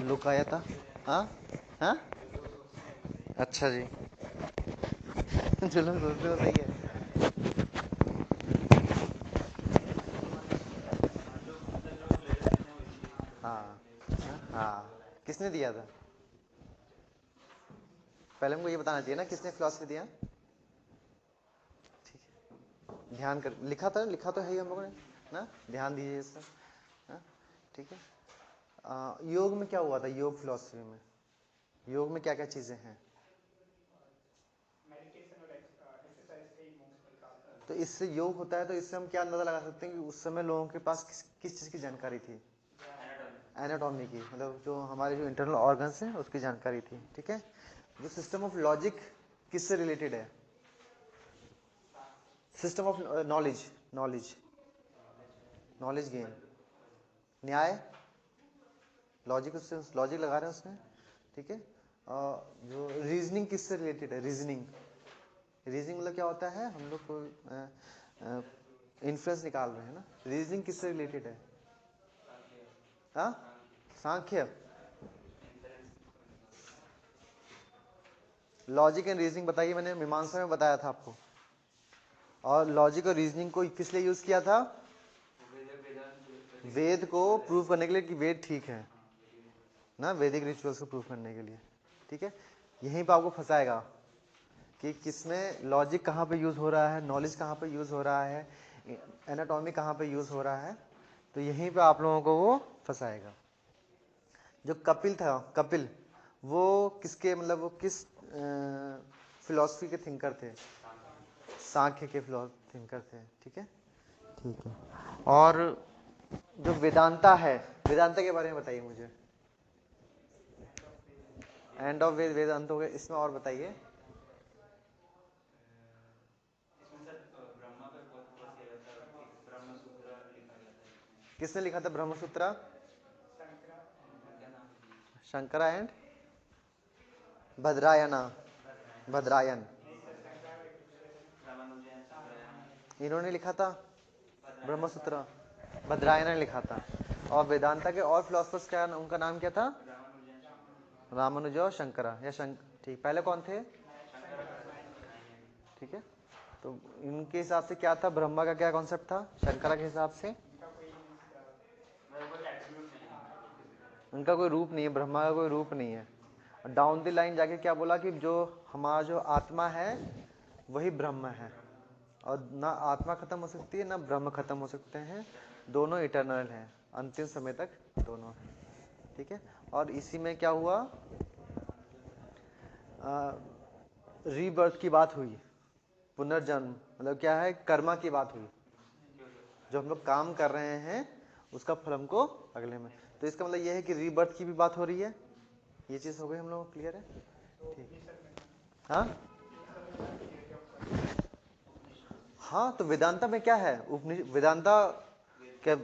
लुकाया था। हाँ हाँ, अच्छा जी। चलो सोचते हो, सही है। हाँ हाँ, किसने दिया था? पहले हमको ये बताना चाहिए ना किसने फिलॉसफी दिया। ठीक है, ध्यान कर, लिखा था, लिखा तो है ही हम लोगों ने ना, ध्यान दीजिए इस पर। हाँ, ठीक है। योग में क्या हुआ था, योग फिलॉसफी में, योग में क्या क्या चीजें हैं? तो इससे योग होता है, तो इससे हम क्या अंदाजा लगा सकते हैं कि उस समय लोगों के पास किस चीज की जानकारी थी? एनाटॉमी की, मतलब जो हमारे जो इंटरनल ऑर्गन्स हैं उसकी जानकारी थी। ठीक है। जो सिस्टम ऑफ लॉजिक किससे रिलेटेड है? System of knowledge, knowledge, knowledge gain, न्याय, लॉजिक, उससे लॉजिक लगा रहे हैं उसमें। ठीक है। जो रीजनिंग किससे रिलेटेड है? रीजनिंग, रीजनिंग मतलब क्या होता है, हम लोग को इन्फ्लुएंस निकाल रहे हैं ना। रीजनिंग किससे रिलेटेड है? हाँ, सांख्य। लॉजिक एंड रीजनिंग बताइए, मैंने मीमांसा में बताया था आपको। और लॉजिक और रीजनिंग को किस लिए यूज किया था? वेद को प्रूव करने के लिए कि वेद ठीक है ना, वैदिक रिचुअल्स को प्रूव करने के लिए। ठीक है। यहीं पर आपको फंसाएगा कि किसमें लॉजिक कहाँ पे यूज हो रहा है, नॉलेज कहाँ पे यूज हो रहा है, एनाटॉमी कहाँ पे यूज हो रहा है। तो यहीं पे आप लोगों को वो फंसाएगा। जो कपिल था, कपिल, वो किसके, मतलब वो किस फिलॉसफी के थिंकर थे? सांख्य के थिंकर थे। ठीक है। ठीक है। और जो वेदांता है, वेदांता के बारे में बताइए मुझे। एंड ऑफ वेदांत हो गया, इसमें और बताइए। किसने लिखा था ब्रह्मसूत्र? शंकरा एंड भद्रायना, भद्रायन, इन्होंने लिखा था ब्रह्मसूत्र, भद्रायन ने लिखा था। और वेदांता के और फिलोसफर्स क्या, उनका नाम क्या था? रामानुज और शंकरा, या ठीक, पहले कौन थे? ठीक है। तो इनके हिसाब से क्या था, ब्रह्मा का क्या कॉन्सेप्ट था शंकरा के हिसाब से? उनका कोई रूप नहीं है, ब्रह्मा का कोई रूप नहीं है। डाउन द लाइन जाके क्या बोला कि जो हमारा जो आत्मा है वही ब्रह्म है, और ना आत्मा खत्म हो सकती है ना ब्रह्म खत्म हो सकते हैं, दोनों इटर्नल हैं, अंतिम समय तक दोनों हैं। ठीक है। और इसी में क्या हुआ, रीबर्थ की बात हुई, पुनर्जन्म, मतलब क्या है, कर्मा की बात हुई। जो हम लोग काम कर रहे हैं उसका फल हमको अगले में। तो इसका मतलब यह है कि रीबर्थ की भी बात हो रही है। ये चीज हो गई हम लोग क्लियर है। ठीक। हाँ हाँ, तो वेदांता में क्या है, उपनिषद, वेदांता क्या,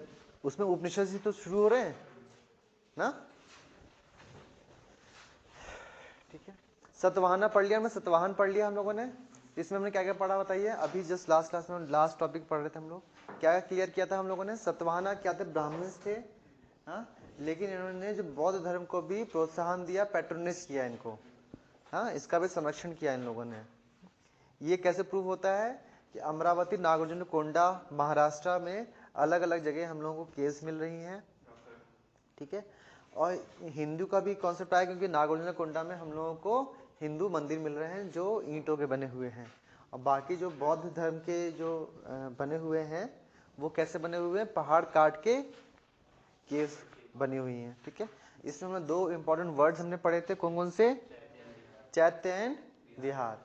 उसमें उपनिषद से तो शुरू हो रहे हैं ना। ठीक है। सतवाहना पढ़ लिया, मैं सतवाहन पढ़ लिया हम लोगों ने। इसमें हमने क्या क्या पढ़ा बताइए, अभी जस्ट लास्ट क्लास में लास्ट टॉपिक पढ़ रहे थे हम लोग, क्या क्लियर किया था हम लोगों ने? सतवाहना क्या थे, ब्राह्मण्स थे। हाँ, लेकिन इन्होंने जो बौद्ध धर्म को भी प्रोत्साहन दिया, पैट्रोनाइज किया इनको। हाँ, इसका भी संरक्षण किया इन लोगों ने। ये कैसे प्रूव होता है कि अमरावती, नागार्जुन कोंडा, महाराष्ट्र में अलग अलग जगह हम लोगों को केस मिल रही हैं। ठीक है। और हिंदू का भी कॉन्सेप्ट आया, क्योंकि नागार्जुन कोंडा में हम लोगों को हिंदू मंदिर मिल रहे हैं जो ईंटों के बने हुए हैं। और बाकी जो बौद्ध धर्म के जो बने हुए हैं वो कैसे बने हुए हैं, पहाड़ काट के केव्स बनी हुई हैं। ठीक है। इसमें हमने दो इंपॉर्टेंट वर्ड्स हमने पढ़े थे, कौन कौन से? चैत्य एंड विहार।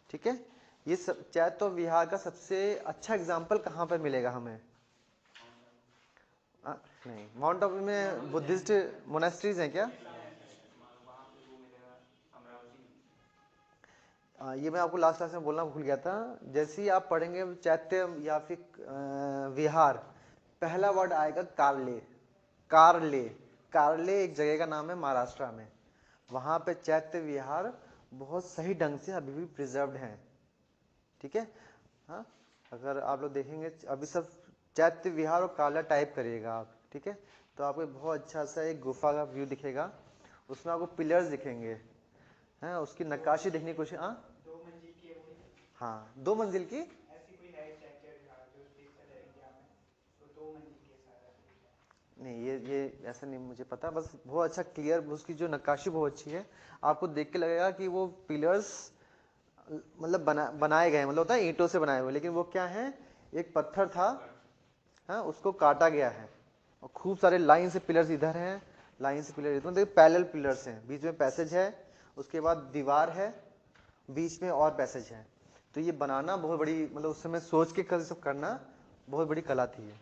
ठीक है। ये चैत्य और विहार का सबसे अच्छा एग्जाम्पल कहाँ पर मिलेगा हमें? नहीं, माउंट आबू में बुद्धिस्ट मोनेस्ट्रीज हैं क्या? ये मैं आपको लास्ट क्लास में बोलना भूल गया था। जैसे ही आप पढ़ेंगे चैत्य या फिर विहार, पहला वर्ड आएगा कारले, कारले, कारले एक जगह का नाम है महाराष्ट्र में। वहां पे चैत्य विहार बहुत सही ढंग से अभी भी प्रिजर्व्ड हैं। ठीक है। हाँ, अगर आप लोग देखेंगे अभी सब चैत्य विहार और काला टाइप करिएगा आप। ठीक है। तो आपको बहुत अच्छा सा एक गुफा का व्यू दिखेगा। उसमें आपको पिलर्स दिखेंगे हैं, उसकी नक्काशी देखने की कोशिश। हाँ 2 मंजिल की है वो, हाँ 2 मंजिल की। ऐसी कोई है स्ट्रक्चर जो स्पेशल है इंडिया में, तो 2 मंजिल के साथ ऐसे कुछ है। नहीं ये ऐसा नहीं मुझे पता, बस बहुत अच्छा क्लियर, उसकी जो नक्काशी बहुत अच्छी है, आपको देख के लगेगा कि वो पिलर्स मतलब बनाए गए, मतलब होता है ईंटों से बनाए हुए, लेकिन वो क्या है, एक पत्थर था, हाँ उसको काटा गया है, और खूब सारे लाइन से पिलर्स इधर हैं, लाइन से पिलर इधर, देखिए पैरेलल पिलर्स हैं, बीच में पैसेज है, उसके बाद दीवार है, बीच में और पैसेज है। तो ये बनाना बहुत बड़ी, मतलब उस समय सोच के कल सब करना बहुत बड़ी कला थी ये।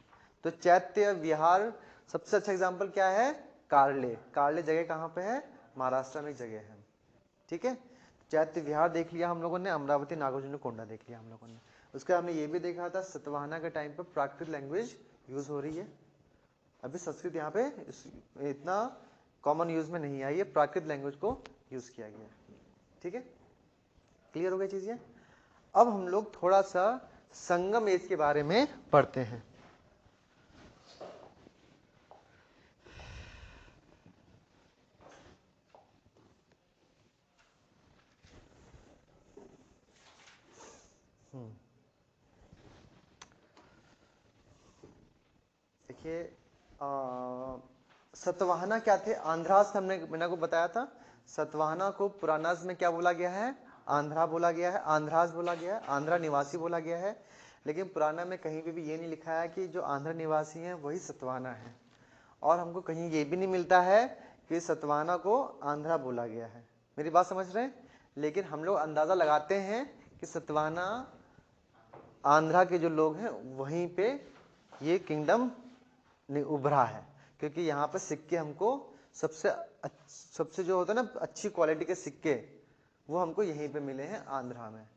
तो चैत्य विहार सबसे अच्छा एग्जाम्पल क्या है, कार्ले। कार्ले जगह कहाँ पे है, महाराष्ट्र में एक जगह है, ठीक है। चैत्य विहार देख लिया हम लोगों ने, अमरावती नागार्जुन कोंडा देख लिया हम लोगों ने। उसका हमने ये भी देखा था सतवाहना के टाइम पर प्राकृत लैंग्वेज यूज हो रही है। अभी संस्कृत यहाँ पे इतना कॉमन यूज में नहीं आई है, प्राकृत लैंग्वेज को यूज किया गया, ठीक है। क्लियर हो गई चीजें। अब हम लोग थोड़ा सा संगम एज के बारे में पढ़ते हैं। देखिए सतवाहना क्या थे, आंध्रास मैंने को बताया था। सतवाहना को पुरानास में क्या बोला गया है, आंध्रा बोला गया है, आंध्रास बोला गया है, आंध्रा निवासी बोला गया है। लेकिन पुराना में कहीं पे भी ये नहीं लिखा है कि जो आंध्र निवासी हैं वही सतवाहना है, और हमको कहीं ये भी नहीं मिलता है कि सतवाहना को आंध्रा बोला गया है। मेरी बात समझ रहे हैं। लेकिन हम लोग अंदाजा लगाते हैं कि सतवाहना आंध्रा के जो लोग हैं वहीं पे ये किंगडम उभरा है, क्योंकि यहाँ पे सिक्के हमको सबसे जो होता है ना अच्छी क्वालिटी के सिक्के, वो हमको यहीं पे मिले हैं आंध्रा में।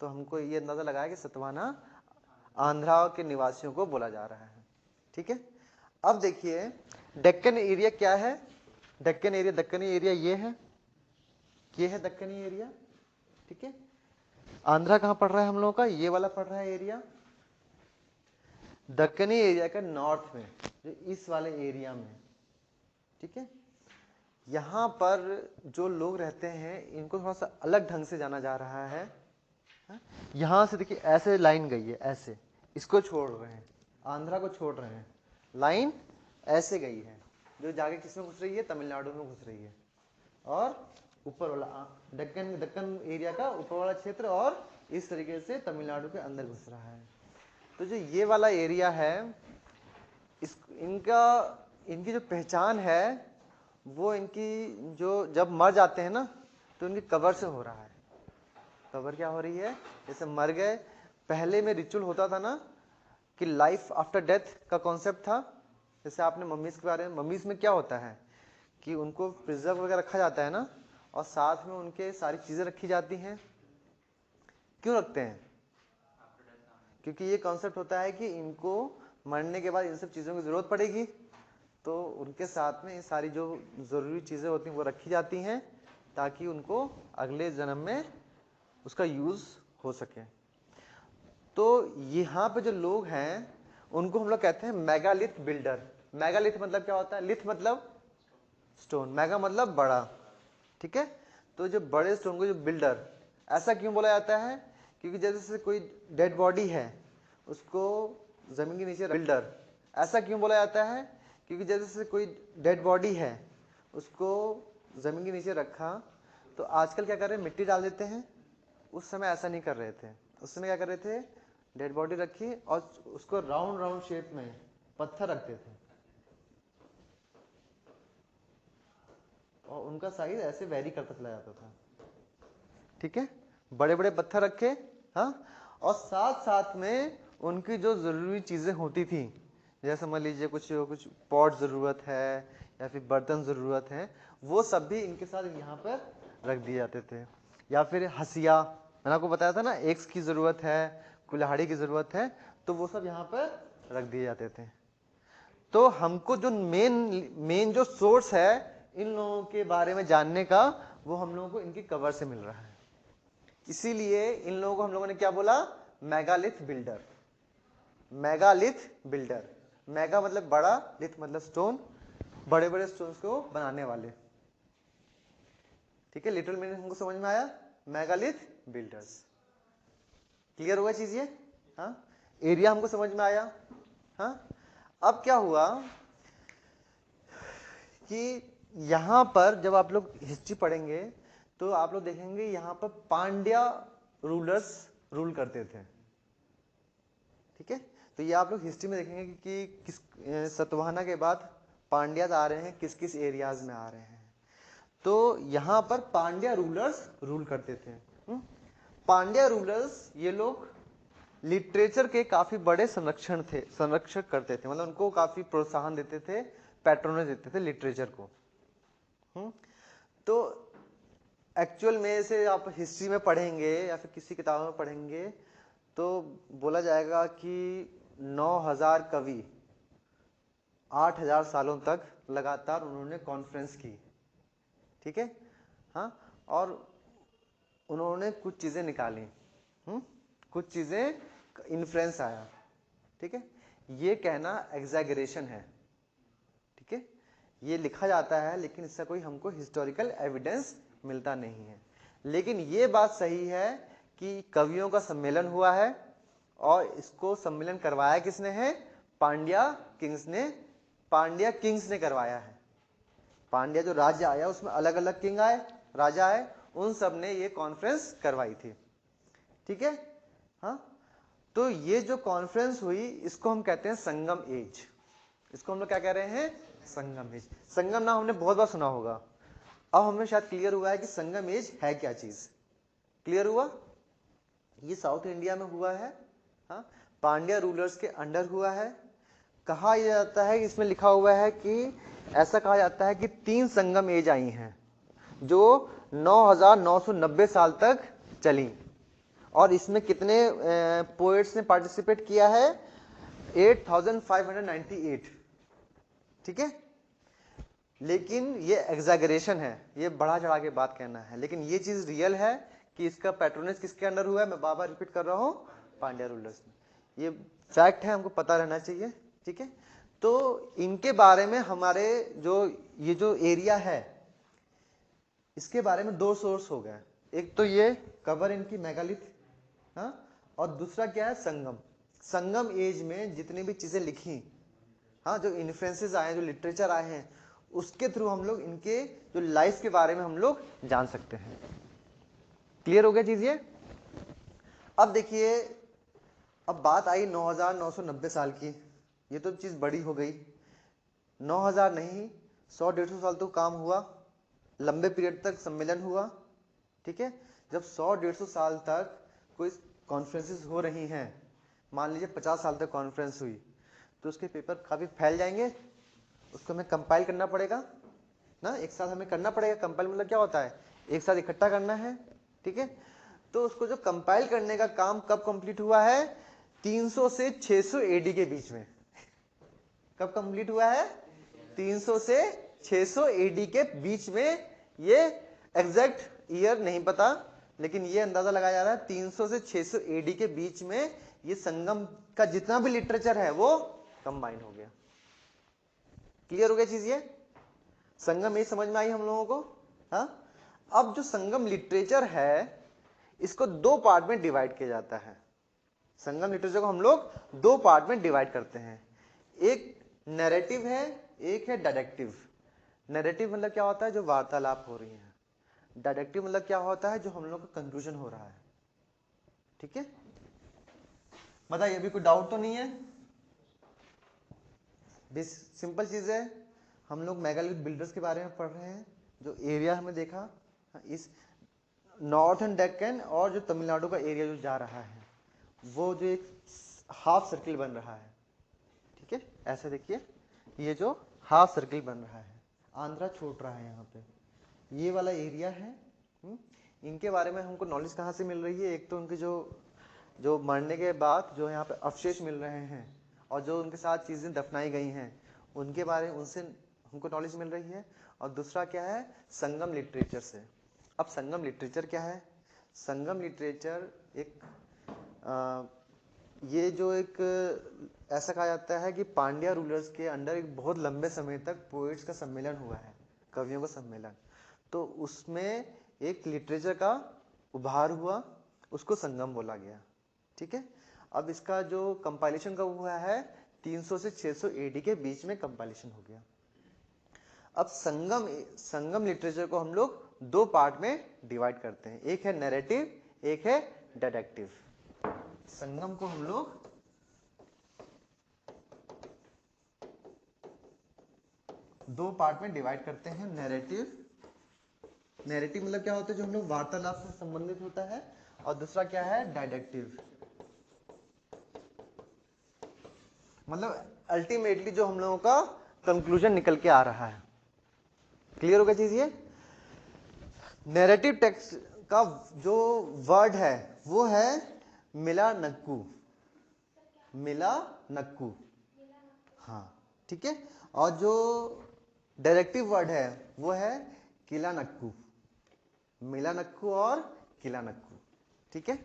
तो हमको ये अंदाजा लगाया कि सतवाहना आंध्रा के निवासियों को बोला जा रहा है, ठीक है। अब देखिए डेक्कन एरिया क्या है, डेक्कन एरिया, दक्कनी एरिया ये है दक्कनी एरिया, ठीक है। आंध्रा कहाँ पड़ रहा है हम लोगों का, ये वाला पड़ रहा है एरिया। दक्कनी एरिया का नॉर्थ में, जो इस वाले एरिया में, ठीक है। यहाँ पर जो लोग रहते हैं इनको थोड़ा सा अलग ढंग से जाना जा रहा है। यहाँ से देखिए ऐसे लाइन गई है, ऐसे इसको छोड़ रहे हैं, आंध्रा को छोड़ रहे हैं, लाइन ऐसे गई है, जो जाके किसमें घुस रही है, तमिलनाडु में घुस रही है। और ऊपर वाला दक्कन एरिया का ऊपर वाला क्षेत्र और इस तरीके से तमिलनाडु के अंदर घुस रहा है। तो जो ये वाला एरिया है, इनकी जो पहचान है वो इनकी जो जब मर जाते हैं ना तो इनकी कब्र से हो रहा है। कब्र क्या हो रही है, जैसे मर गए, पहले में रिचुअल होता था ना कि लाइफ आफ्टर डेथ का कॉन्सेप्ट था। जैसे आपने मम्मीज के बारे में, मम्मीज में क्या होता है कि उनको प्रिजर्व करके रखा जाता है ना, और साथ में उनके सारी चीजें रखी जाती हैं। क्यों रखते हैं, क्योंकि ये कॉन्सेप्ट होता है कि इनको मरने के बाद इन सब चीज़ों की ज़रूरत पड़ेगी, तो उनके साथ में ये सारी जो ज़रूरी चीज़ें होती हैं वो रखी जाती हैं, ताकि उनको अगले जन्म में उसका यूज़ हो सके। तो यहाँ पे जो लोग हैं उनको हम लोग कहते हैं मेगालिथ बिल्डर। मेगालिथ मतलब क्या होता है, लिथ मतलब स्टोन, मेगा मतलब बड़ा, ठीक है। तो जो बड़े स्टोन को जो बिल्डर, ऐसा क्यों बोला जाता है, क्योंकि जैसे कोई डेड बॉडी है उसको जमीन के नीचे, बिल्डर ऐसा क्यों बोला जाता है, क्योंकि जैसे कोई डेड बॉडी है उसको जमीन के नीचे रखा, तो आजकल क्या कर रहे हैं, मिट्टी डाल देते हैं। उस समय ऐसा नहीं कर रहे थे, उस समय क्या कर रहे थे, डेड बॉडी रखी और उसको राउंड राउंड शेप में पत्थर रखते थे, और उनका साइज ऐसे वेरी करता चला जाता था, ठीक है। बड़े बड़े पत्थर रखे, हाँ, और साथ साथ में उनकी जो जरूरी चीजें होती थी, जैसे समझ लीजिए कुछ पॉट जरूरत है या फिर बर्तन जरूरत है, वो सब भी इनके साथ यहाँ पर रख दिए जाते थे। या फिर हसिया, मैंने आपको बताया था ना, एक्स की जरूरत है, कुल्हाड़ी की जरूरत है, तो वो सब यहाँ पर रख दिए जाते थे। तो हमको जो मेन जो सोर्स है इन लोगों के बारे में जानने का, वो हम लोगों को इनकी कवर से मिल रहा है। इसीलिए इन लोगों को हम लोगों ने क्या बोला, megalith builder. Megalith builder, mega मतलब बड़ा, लिथ मतलब स्टोन, बड़े बड़े स्टोन्स को बनाने वाले, ठीक है, लिटरल मीनिंग हमको समझ में आया, मेगालिथ बिल्डर्स। क्लियर होगा चीज ये? हाँ, एरिया हमको समझ में आया। हाँ, अब क्या हुआ कि यहां पर जब आप लोग हिस्ट्री पढ़ेंगे तो आप लोग देखेंगे यहां पर पांड्या रूलर्स रूल करते थे। ठीक है, तो ये आप लोग हिस्ट्री में देखेंगे कि किस सतवाहना के बाद पांड्याज आ रहे हैं, किस किस एरियाज में आ रहे हैं। तो यहां पर पांड्या रूलर्स रूल करते थे। पांड्या रूलर्स ये लोग लिटरेचर के काफी बड़े संरक्षक करते थे, मतलब उनको काफी प्रोत्साहन देते थे, पैट्रोनेज देते थे लिटरेचर को। तो एक्चुअल में से आप हिस्ट्री में पढ़ेंगे या फिर किसी किताब में पढ़ेंगे तो बोला जाएगा कि 9000 कवि 8000 सालों तक लगातार उन्होंने कॉन्फ्रेंस की। ठीक है, हाँ, और उन्होंने कुछ चीजें निकाली, कुछ चीजें इन्फ्लुएंस आया। ठीक है, ये कहना एग्जैगरेशन है। ठीक है, ये लिखा जाता है लेकिन इसका कोई हमको हिस्टोरिकल एविडेंस मिलता नहीं है। लेकिन ये बात सही है कि कवियों का सम्मेलन हुआ है और इसको सम्मेलन करवाया किसने है? पांड्या किंग्स ने करवाया है। पांड्या जो राज्य आया उसमें अलग अलग किंग आए, राजा आए, उन सब ने ये कॉन्फ्रेंस करवाई थी। ठीक है, हाँ, तो ये जो कॉन्फ्रेंस हुई इसको हम कहते हैं संगम एज। इसको हम लोग क्या कह रहे हैं? संगम एज। संगम नाम हमने बहुत बार सुना होगा, अब हमें शायद क्लियर हुआ है कि संगम एज है क्या चीज। क्लियर हुआ? ये साउथ इंडिया में हुआ है, हाँ, पांड्या रूलर्स के अंडर हुआ है। कहा यह जाता है, इसमें लिखा हुआ है कि ऐसा कहा जाता है कि 3 संगम एज आई हैं जो 9990 साल तक चली, और इसमें कितने पोएट्स ने पार्टिसिपेट किया है? 8598। ठीक है, लेकिन ये एग्जैगरेशन है, ये बढ़ा चढ़ा के बात कहना है, लेकिन ये चीज रियल है कि इसका पैट्रोनेज किसके अंडर हुआ है? मैं बार बार रिपीट कर रहा हूं, पांड्या रूलर्स में। ये फैक्ट है, हमको पता रहना चाहिए। ठीक है, तो इनके बारे में हमारे ये जो एरिया है इसके बारे में 2 सोर्स हो गए। एक तो ये कवर इनकी मेगालिथ, हाँ, और दूसरा क्या है? संगम एज में जितनी भी चीजें लिखी, हाँ, जो इन्फ्लुएंसेस आए, जो लिटरेचर आए हैं, उसके थ्रू हम लोग इनके जो लाइफ के बारे में हम लोग जान सकते हैं। क्लियर हो गया चीज ये? अब देखिए, अब बात आई 9990 साल की, ये तो चीज बड़ी हो गई। 9000 नहीं, 100-150 साल तो काम हुआ, लंबे पीरियड तक सम्मेलन हुआ। ठीक है, जब 100-150 साल तक कोई कॉन्फ्रेंसेस हो रही हैं, मान लीजिए 50 साल तक कॉन्फ्रेंस हुई, तो उसके पेपर काफी फैल जाएंगे, उसको हमें कंपाइल करना पड़ेगा ना, एक साथ हमें करना पड़ेगा। कंपाइल मतलब क्या होता है? एक साथ इकट्ठा करना है। ठीक है, तो उसको जो कंपाइल करने का काम कब कंप्लीट हुआ है? 300 से 600 एडी के बीच में। कब कंप्लीट हुआ है? 300 से 600 एडी के बीच में। ये एग्जैक्ट ईयर नहीं पता, लेकिन ये अंदाजा लगाया जा रहा है 300 से 600 एडी के बीच में ये संगम का जितना भी लिटरेचर है वो कंबाइन हो गया। क्लियर हो गया चीज ये? संगम ये समझ में आई हम लोगों को? हाँ, अब जो संगम लिटरेचर है इसको 2 पार्ट में डिवाइड किया जाता है। संगम लिटरेचर को हम लोग 2 पार्ट में डिवाइड करते हैं, एक नैरेटिव है, एक है डिडक्टिव। नैरेटिव मतलब क्या होता है? जो वार्तालाप हो रही है। डिडक्टिव मतलब क्या होता है? जो हम लोग का कंक्लूजन हो रहा है। ठीक है, बताइए, अभी कोई डाउट तो नहीं है? सिंपल चीज है, हम लोग मेगालिथ बिल्डर्स के बारे में पढ़ रहे हैं। जो एरिया हमें देखा, इस नॉर्थन डेक्कन और जो तमिलनाडु का एरिया जो जा रहा है, वो जो एक हाफ सर्किल बन रहा है। ठीक है, ऐसे देखिए, ये जो हाफ सर्किल बन रहा है, आंध्रा छोड़ रहा है यहाँ पे, ये वाला एरिया है। इनके बारे में हमको नॉलेज कहाँ से मिल रही है? एक तो उनके जो मरने के बाद जो यहाँ पे अवशेष मिल रहे हैं और जो उनके साथ चीजें दफनाई गई हैं, उनके बारे में उनसे हमको नॉलेज मिल रही है। और दूसरा क्या है? संगम लिटरेचर से। अब संगम लिटरेचर क्या है? संगम लिटरेचर ये जो एक ऐसा कहा जाता है कि पांड्या रूलर्स के अंडर एक बहुत लंबे समय तक पोएट्स का सम्मेलन हुआ है, कवियों का सम्मेलन। तो उसमें एक लिटरेचर का उभार हुआ, उसको संगम बोला गया। ठीक है, अब इसका जो कंपाइलेशन कब हुआ है, 300 से 600 एडी के बीच में कंपाइलेशन हो गया। अब संगम लिटरेचर को हम लोग दो पार्ट में डिवाइड करते हैं, एक है नैरेटिव, एक है डिडक्टिव। संगम को हम लोग दो पार्ट में डिवाइड करते हैं, नैरेटिव मतलब क्या होता है, जो हम लोग वार्तालाप से संबंधित होता है, और दूसरा क्या है, डायडेक्टिव, मतलब अल्टीमेटली जो हम लोगों का कंक्लूजन निकल के आ रहा है। क्लियर हो गया चीज ये? नैरेटिव टेक्स्ट का जो वर्ड है वो है मिला नक्कू, हाँ ठीक है, और जो डायरेक्टिव वर्ड है वो है किला नक्कू, मिला नक्कू और किला नक्कू। ठीक है,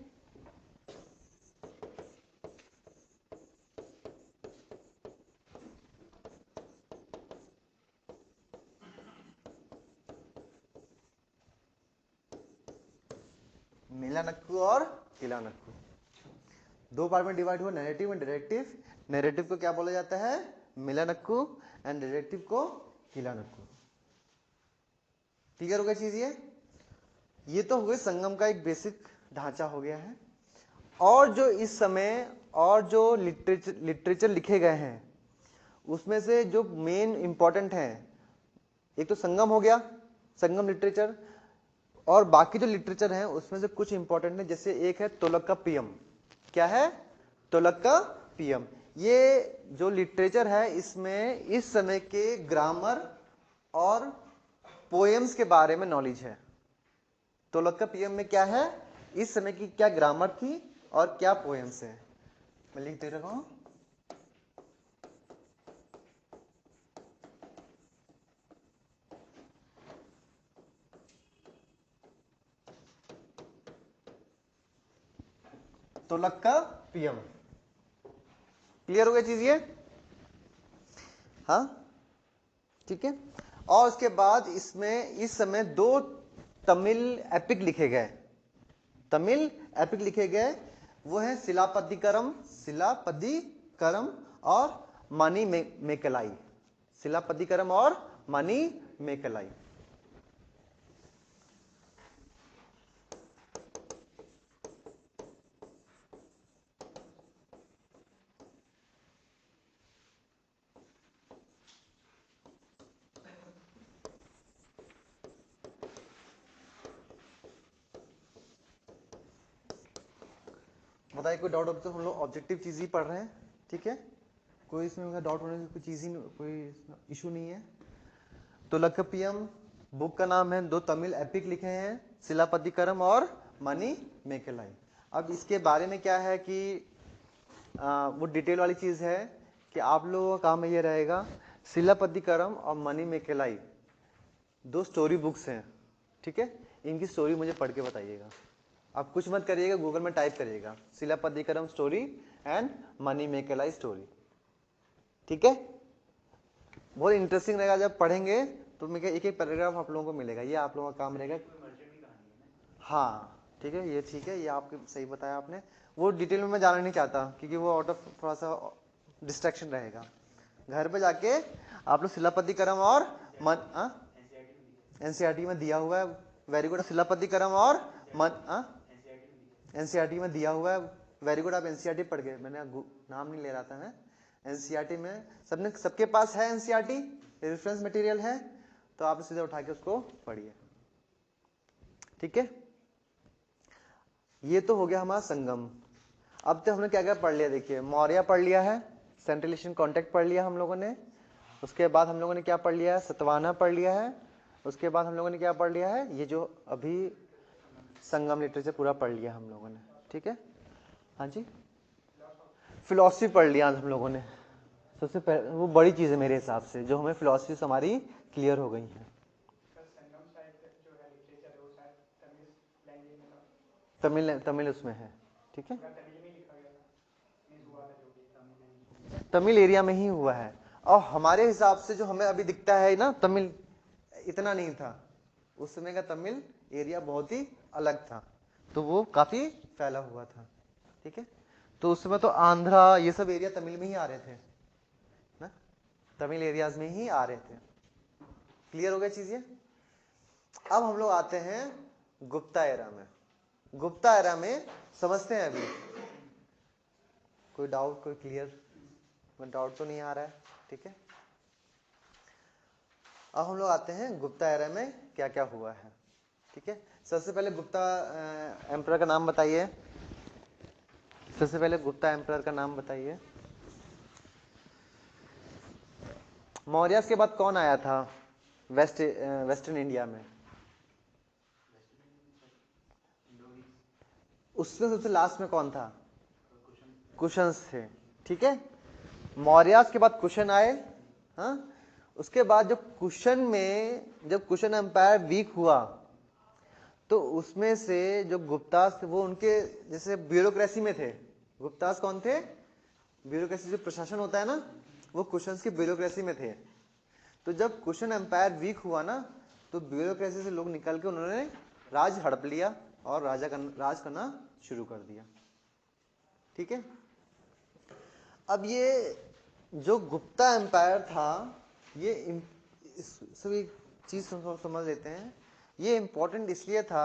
मिला नक्कू और किला नक्कू दो पार्ट में डिवाइड हुआ, नैरेटिव एंड डायरेक्टिव। नैरेटिव को क्या बोला जाता है, मिला नक्कू, एंड डायरेक्टिव को किला नक्कू। क्लियर हो गया चीज ये तो हो गई संगम का एक बेसिक ढांचा हो गया है। और जो इस समय और जो लिटरेचर लिखे गए हैं उसमें से जो मेन इंपॉर्टेंट है, एक तो संगम हो गया, संगम लिटरेचर, और बाकी जो लिटरेचर है उसमें से कुछ इंपॉर्टेंट है, जैसे एक है तोलक्काप्पियम। क्या है, तोलक्काप्पियम। ये जो लिटरेचर है इसमें इस समय के ग्रामर और पोएम्स के बारे में नॉलेज है। तोलक्काप्पियम में क्या है, इस समय की क्या ग्रामर थी और क्या पोएम्स है। मैं लिख दे रहा हूं, तोलक्काप्पियम। क्लियर हो गया चीज ये? हाँ ठीक है। और उसके बाद इसमें इस समय दो तमिल एपिक लिखे गए, वो है सिलापतिकरम और मनी मेकलाई। सिलापतिकरम और मनी मेकलाई। बताइए कोई डाउट हो तो, हम लोग ऑब्जेक्टिव चीज ही पढ़ रहे हैं। ठीक है, कोई इसमें डाउट होने की कोई चीज ही, कोई इशू नहीं है। तोलक्काप्पियम बुक का नाम है, दो तमिल एपिक लिखे हैं, सिलापतिकरम और मनी मेकलाई। अब इसके बारे में क्या है कि वो डिटेल वाली चीज है कि आप लोगों का काम ये रहेगा, सिलापतिकरम और मनी मेकलाई दो स्टोरी बुक्स हैं। ठीक है, इनकी स्टोरी मुझे पढ़ के बताइएगा। आप कुछ मत करिएगा, गूगल में टाइप करिएगा सिलापतिकरम स्टोरी एंड मनी मेकलाई स्टोरी। ठीक है, बहुत इंटरेस्टिंग रहेगा, जब पढ़ेंगे तो मैं एक एक पैराग्राफ आप लोगों को मिलेगा, ये आप लोगों का काम रहेगा। हाँ ठीक है, ये ठीक है, ये आपके सही बताया आपने। वो डिटेल में मैं जाना नहीं चाहता क्योंकि वो आउट ऑफ थोड़ा सा डिस्ट्रैक्शन रहेगा। घर पे जाके आप लोग सिलापतिकरम और एनसीईआरटी में दिया हुआ है, वेरी गुड। सिलापतिकरम और एनसीईआरटी में दिया हुआ है, वेरी गुड। आप एनसीईआरटी पढ़ गए, मैंने नाम नहीं ले रहा था मैं। एनसीईआरटी में सबके पास है, एनसीईआरटी रेफरेंस मटेरियल है, तो आप सीधे उठा के उसको पढ़िए। ठीक है, ये तो हो गया हमारा संगम। अब तो हमने क्या क्या पढ़ लिया, देखिए मौर्य पढ़ लिया है, सेंट्रल एशियन कॉन्टेक्ट पढ़ लिया हम लोगों ने। उसके बाद हम लोगों ने क्या पढ़ लिया है, सतवाहना पढ़ लिया है। उसके बाद हम लोगों ने क्या पढ़ लिया है, ये जो अभी संगम लिटरेचर पूरा पढ़ लिया हम लोगों ने। ठीक है, हाँ जी, फिलॉसफी पढ़ लिया हम लोगों ने। सबसे पहले वो बड़ी चीज़ है मेरे हिसाब से, जो हमें फिलॉसफी से हमारी क्लियर हो गई है। तमिल उसमें है। ठीक है, तमिल एरिया में ही हुआ है। और हमारे हिसाब से जो हमें अभी दिखता है ना, तमिल इतना नहीं था, उस समय का तमिल एरिया बहुत ही अलग था, तो वो काफी फैला हुआ था। ठीक है, तो उस समय तो आंध्रा ये सब एरिया तमिल में ही आ रहे थे ना, तमिल एरियाज में ही आ रहे थे। क्लियर हो गया चीज ये। अब हम लोग आते हैं गुप्ता एरा में। गुप्ता एरा में समझते हैं अभी, कोई डाउट, कोई क्लियर डाउट तो नहीं आ रहा है? ठीक है, अब हम लोग आते हैं गुप्ता एरा में क्या क्या हुआ है। ठीक है, सबसे पहले गुप्ता एम्परर का नाम बताइए। सबसे पहले गुप्ता एम्परर का नाम बताइए। मौर्यस के बाद कौन आया था वेस्टर्न इंडिया में? उसमें सबसे लास्ट में कौन था? कुशन्स थे। ठीक है, मौर्यस के बाद कुशन आए। हाँ, उसके बाद जब कुशन एम्पायर वीक हुआ तो उसमें से जो गुप्तास थे वो उनके जैसे ब्यूरोक्रेसी में थे। गुप्तास कौन थे? ब्यूरोक्रेसी, जो प्रशासन होता है ना, वो कुशन्स की ब्यूरोक्रेसी में थे। तो जब कुशन एम्पायर वीक हुआ ना, तो ब्यूरोक्रेसी से लोग निकल के उन्होंने राज हड़प लिया और राज करना शुरू कर दिया। ठीक है, अब ये जो गुप्ता एम्पायर था, ये सभी चीज समझ लेते हैं। ये इंपॉर्टेंट इसलिए था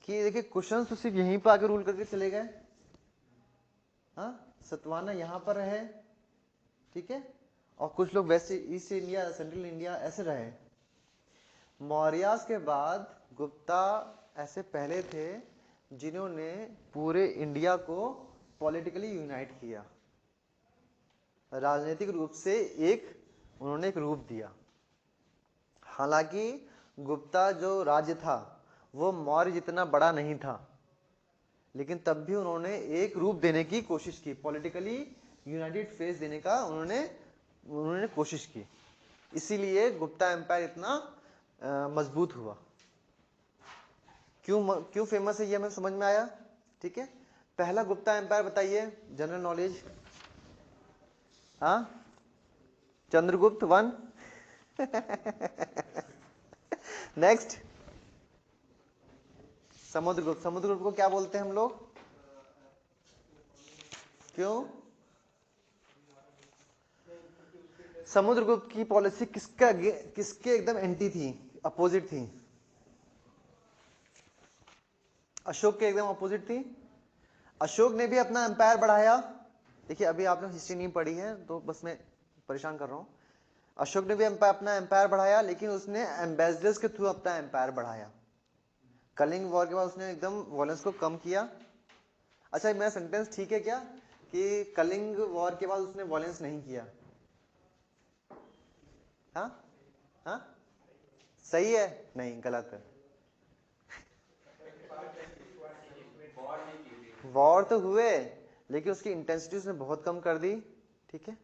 कि देखिए कुशन्स तो सिर्फ यहीं पर आके रूल करके चले गए। हाँ, सतवाहना यहाँ पर रहे। ठीक है, और कुछ लोग west east India, central India ऐसे रहे। मौर्यास के बाद गुप्ता ऐसे पहले थे जिन्होंने पूरे इंडिया को पॉलिटिकली यूनाइट किया, राजनीतिक रूप से उन्होंने एक रूप दिया। हालांकि गुप्ता जो राज्य था वो मौर्य जितना बड़ा नहीं था, लेकिन तब भी उन्होंने एक रूप देने की कोशिश की, पॉलिटिकली यूनाइटेड फेस देने का उन्होंने कोशिश की। इसीलिए गुप्ता एम्पायर इतना मजबूत हुआ। क्यों फेमस है ये हमें समझ में आया। ठीक है, पहला गुप्ता एम्पायर बताइए, जनरल नॉलेज। हाँ, चंद्रगुप्त 1। नेक्स्ट, समुद्रगुप्त। समुद्रगुप्त को क्या बोलते हैं हम लोग? क्यों? समुद्रगुप्त की पॉलिसी किसके एकदम एंटी थी, अपोजिट थी? अशोक के एकदम अपोजिट थी। अशोक ने भी अपना एम्पायर बढ़ाया। देखिए, अभी आपने हिस्ट्री नहीं पढ़ी है तो बस मैं परेशान कर रहा हूं। अशोक ने भी अपना एम्पायर बढ़ाया, लेकिन उसने एम्बेसडर्स के थ्रू अपना एम्पायर बढ़ाया। कलिंग वॉर के बाद उसने एकदम वॉयलेंस को कम किया। अच्छा, मेरा सेंटेंस ठीक है क्या कि कलिंग वॉर के बाद उसने वॉयलेंस नहीं किया? हाँ हाँ, सही है? नहीं, गलत है। वॉर तो हुए, लेकिन उसकी इंटेंसिटी उसने बहुत कम कर दी। ठीक है,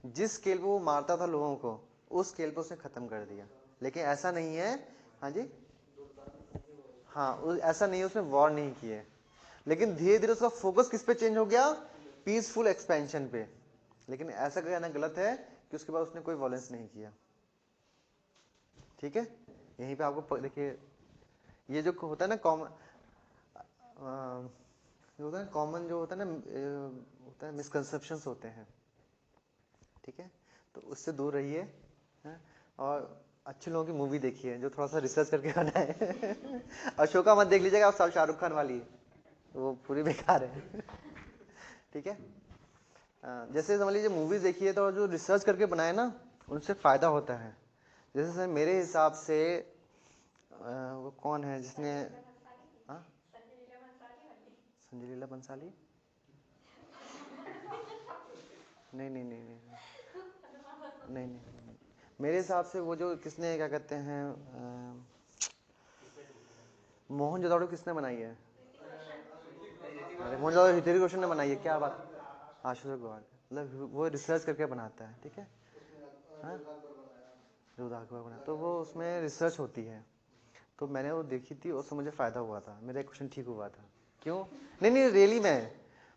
जिस स्केल पे वो मारता था लोगों को, उस स्केल पे उसने खत्म कर दिया। लेकिन ऐसा नहीं है, हाँ जी, हाँ, ऐसा नहीं है उसने वॉर नहीं किए, लेकिन धीरे धीरे उसका फोकस किस पे चेंज हो गया? पीसफुल एक्सपेंशन पे। लेकिन ऐसा कहना गलत है कि उसके बाद उसने कोई वॉयलेंस नहीं किया। ठीक है, यहीं पे आपको देखिए, ये जो होता है ना कॉमन जो होता है ना, होता है मिसकंसेप्शंस होते हैं। ठीक है, तो उससे दूर रहिए। और अच्छे लोगों की मूवी देखिए जो थोड़ा सा रिसर्च करके बनाए। अशोका मत देख लीजिएगा आप, साल शाहरुख खान वाली, वो पूरी बेकार है। ठीक है, जैसे समझ लीजिए मूवीज देखिए तो जो रिसर्च करके बनाए ना, उनसे फायदा होता है। जैसे मेरे हिसाब से वो कौन है जिसने, हाँ, संजय लीला बंसाली? नहीं नहीं नहीं नहीं नहीं नहीं, मेरे हिसाब से वो जो किसने क्या कहते हैं, मोहनजोदड़ो किसने बनाई है? अरे मोहनजोदड़ो ऋतिक रोशन ने बनाई है, क्या बात। आशुतोष गौर, मतलब वो रिसर्च करके बनाता है। ठीक है, रुद्र अकबर बनाया, तो वो उसमें रिसर्च होती है। तो मैंने वो देखी थी, उससे मुझे फायदा हुआ था, मेरा क्वेश्चन ठीक हुआ था। क्यों? नहीं नहीं, रियली में,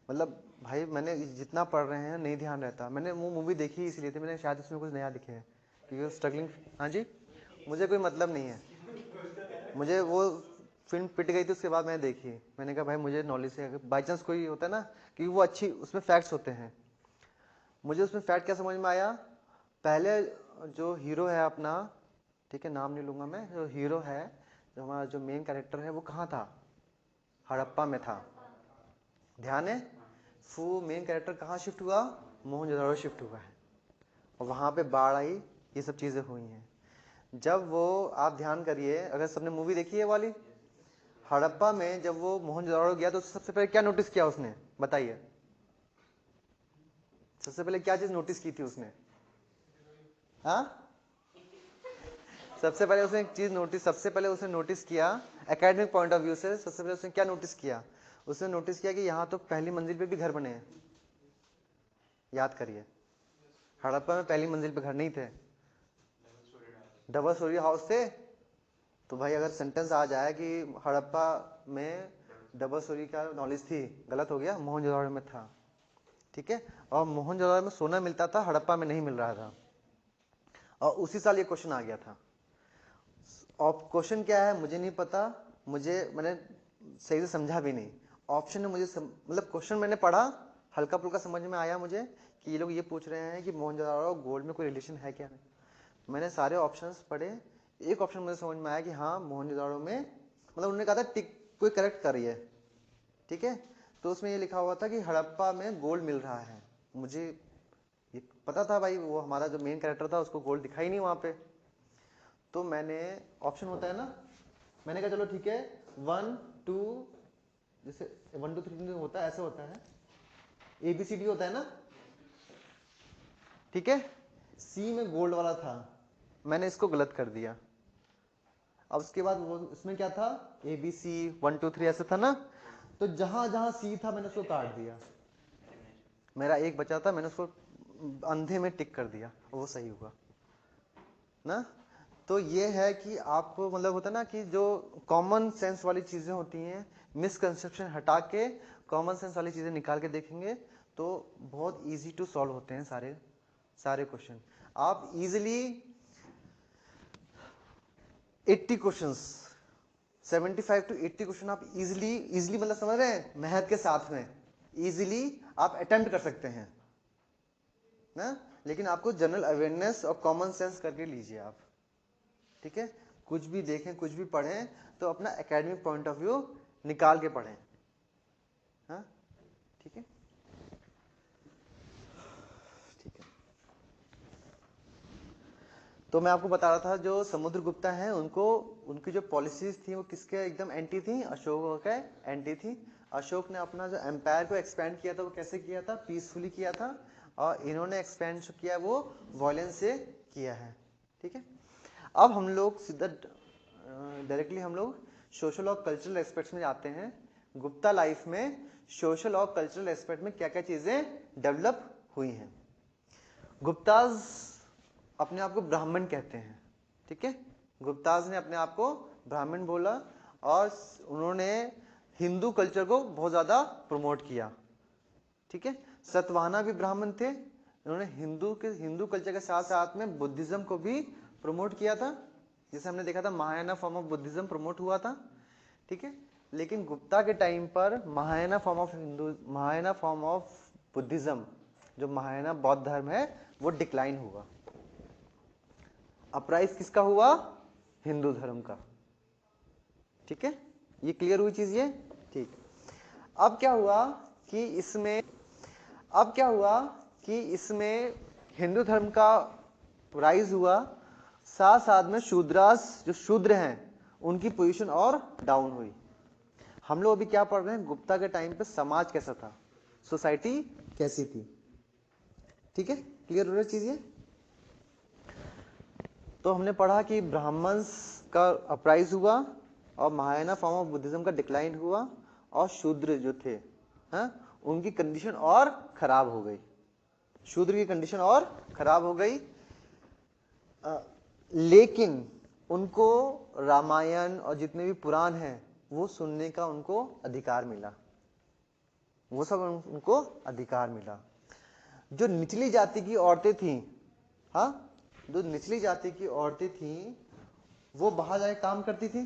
मतलब भाई मैंने जितना पढ़ रहे हैं नहीं ध्यान रहता। मैंने वो मूवी देखी इसलिए थी, मैंने शायद उसमें कुछ नया दिखे, क्योंकि स्ट्रगलिंग। हाँ जी, मुझे कोई मतलब नहीं है। मुझे वो फिल्म पिट गई थी, उसके बाद मैंने देखी, मैंने कहा भाई मुझे नॉलेज है, बाई चांस कोई होता है ना कि वो अच्छी उसमें फैक्ट्स होते हैं। मुझे उसमें फैक्ट क्या समझ में आया, पहले जो हीरो है अपना, ठीक है नाम नहीं लूंगा मैं, जो हीरो है, जो हमारा जो मेन कैरेक्टर है, वो कहाँ था, हड़प्पा में था, ध्यान है। वो मेन कैरेक्टर कहाँ शिफ्ट हुआ, मोहनजोदड़ो शिफ्ट हुआ है, और वहाँ पे बाढ़ आई, ये सब चीज़ें हुई हैं। जब वो, आप ध्यान करिए, अगर सबने मूवी देखी है वाली, हड़प्पा में जब वो मोहनजोदड़ो गया तो सबसे पहले क्या नोटिस किया उसने, बताइए, सबसे पहले क्या चीज नोटिस की थी उसने, हाँ सबसे पहले उसने एक चीज नोटिस, सबसे पहले उसने नोटिस किया एकेडमिक पॉइंट ऑफ व्यू से, सबसे पहले उसने क्या नोटिस किया, उसने नोटिस किया कि यहाँ तो पहली मंजिल पे भी घर बने हैं। याद करिए, हड़प्पा में पहली मंजिल पे घर नहीं थे, डबल स्टोरी हाउस थे। तो भाई अगर सेंटेंस आ जाए कि हड़प्पा में डबल स्टोरी का नॉलेज थी, गलत हो गया, मोहनजोदड़ो में था, ठीक है। और मोहनजोदड़ो में सोना मिलता था, हड़प्पा में नहीं मिल रहा था, और उसी साल ये क्वेश्चन आ गया था। और क्वेश्चन क्या है मुझे नहीं पता, मैंने सही से समझा भी नहीं ऑप्शन ने मुझे मतलब क्वेश्चन मैंने पढ़ा, हल्का फुल्का समझ में आया मुझे कि ये लोग ये पूछ रहे हैं कि मोहनजोदड़ो और गोल्ड में कोई रिलेशन है क्या। मैंने सारे ऑप्शंस पढ़े, एक ऑप्शन मुझे समझ में आया कि हाँ मोहनजोदड़ो में, मतलब उन्होंने कहा था टिक कोई करेक्ट करिए, ठीक है। तो उसमें ये लिखा हुआ था कि हड़प्पा में गोल्ड मिल रहा है। मुझे ये पता था भाई, वो हमारा जो मेन कैरेक्टर था उसको गोल्ड दिखाई नहीं वहां पे। तो मैंने, ऑप्शन होता है ना, मैंने कहा चलो ठीक है, 1 2, जैसे 1 2 3 होता है, ऐसे होता है, ABCD होता है ना, ठीक है। सी में गोल्ड वाला था, मैंने इसको गलत कर दिया। अब उसके बाद वो इसमें क्या था, ABC 1 2 3 ऐसे था ना, तो जहां जहां सी था मैंने उसको काट दिया, मेरा एक बचा था, मैंने उसको अंधे में टिक कर दिया, वो सही हुआ ना। तो ये है कि आपको मतलब होता है ना कि जो कॉमन सेंस वाली चीजें होती हैं, मिसकंसेप्शन हटा के कॉमन सेंस वाली चीजें निकाल के देखेंगे तो बहुत इजी टू सॉल्व होते हैं सारे क्वेश्चन। आप इजीली 80 क्वेश्चंस, 75 to 80 क्वेश्चन आप इजीली मतलब समझ रहे हैं, मेहनत के साथ में इजीली आप अटेम्प्ट कर सकते हैं ना। लेकिन आपको जनरल अवेयरनेस और कॉमन सेंस करके लीजिए आप, ठीक है। कुछ भी देखें, कुछ भी पढ़ें तो अपना एकेडमिक पॉइंट ऑफ व्यू निकाल के पढ़ें, हाँ ठीक है, ठीक है। तो मैं आपको बता रहा था जो समुद्रगुप्ता हैं उनको, उनकी जो पॉलिसीज थी वो किसके एकदम एंटी थी, अशोक के एंटी थी। अशोक ने अपना जो एम्पायर को एक्सपेंड किया था वो कैसे किया था, पीसफुली किया था, और इन्होंने एक्सपेंड जो किया वो वायलेंस से किया है, ठीक है। अब हम लोग सीधा डायरेक्टली हम लोग सोशल और कल्चरल एस्पेक्ट्स में जाते हैं। गुप्ता लाइफ में सोशल और कल्चरल एस्पेक्ट में क्या क्या चीजें डेवलप हुई हैं। गुप्ताज अपने आप को ब्राह्मण कहते हैं, ठीक है। गुप्ताज ने अपने आप को ब्राह्मण बोला, और उन्होंने हिंदू कल्चर को बहुत ज्यादा प्रमोट किया, ठीक है। सतवाहना भी ब्राह्मण थे, इन्होंने हिंदू कल्चर के साथ साथ में बुद्धिज्म को भी प्रमोट किया था, जैसे हमने देखा था Mahayana form of Buddhism promote हुआ था, ठीक है। लेकिन गुप्ता के टाइम पर महायाना फॉर्म ऑफ बुद्धिज्म, जो महायाना बौद्ध धर्म है, वो डिक्लाइन हुआ। अपराइज किसका हुआ, हिंदू धर्म का, ठीक है। ये क्लियर हुई चीज ये, ठीक। अब क्या हुआ कि इसमें हिंदू धर्म का राइज हुआ, साथ साथ में शूद्रास जो शूद्र हैं उनकी पोजीशन और डाउन हुई। हम लोग अभी क्या पढ़ रहे हैं, गुप्ता के टाइम पे समाज कैसा था, सोसाइटी कैसी थी, ठीक है। क्लियर हो रही चीज ये। तो हमने पढ़ा कि ब्राह्मण्स का अपराइज हुआ, और महायाना फॉर्म ऑफ बुद्धिज्म का डिक्लाइन हुआ, और शूद्र जो थे, हाँ, उनकी कंडीशन और खराब हो गई, शूद्र की कंडीशन और खराब हो गई। लेकिन उनको रामायण और जितने भी पुराण हैं वो सुनने का उनको अधिकार मिला, वो सब उनको अधिकार मिला। जो निचली जाति की औरतें थीं, हाँ, जो निचली जाति की औरतें थीं वो बाहर जाके काम करती थी,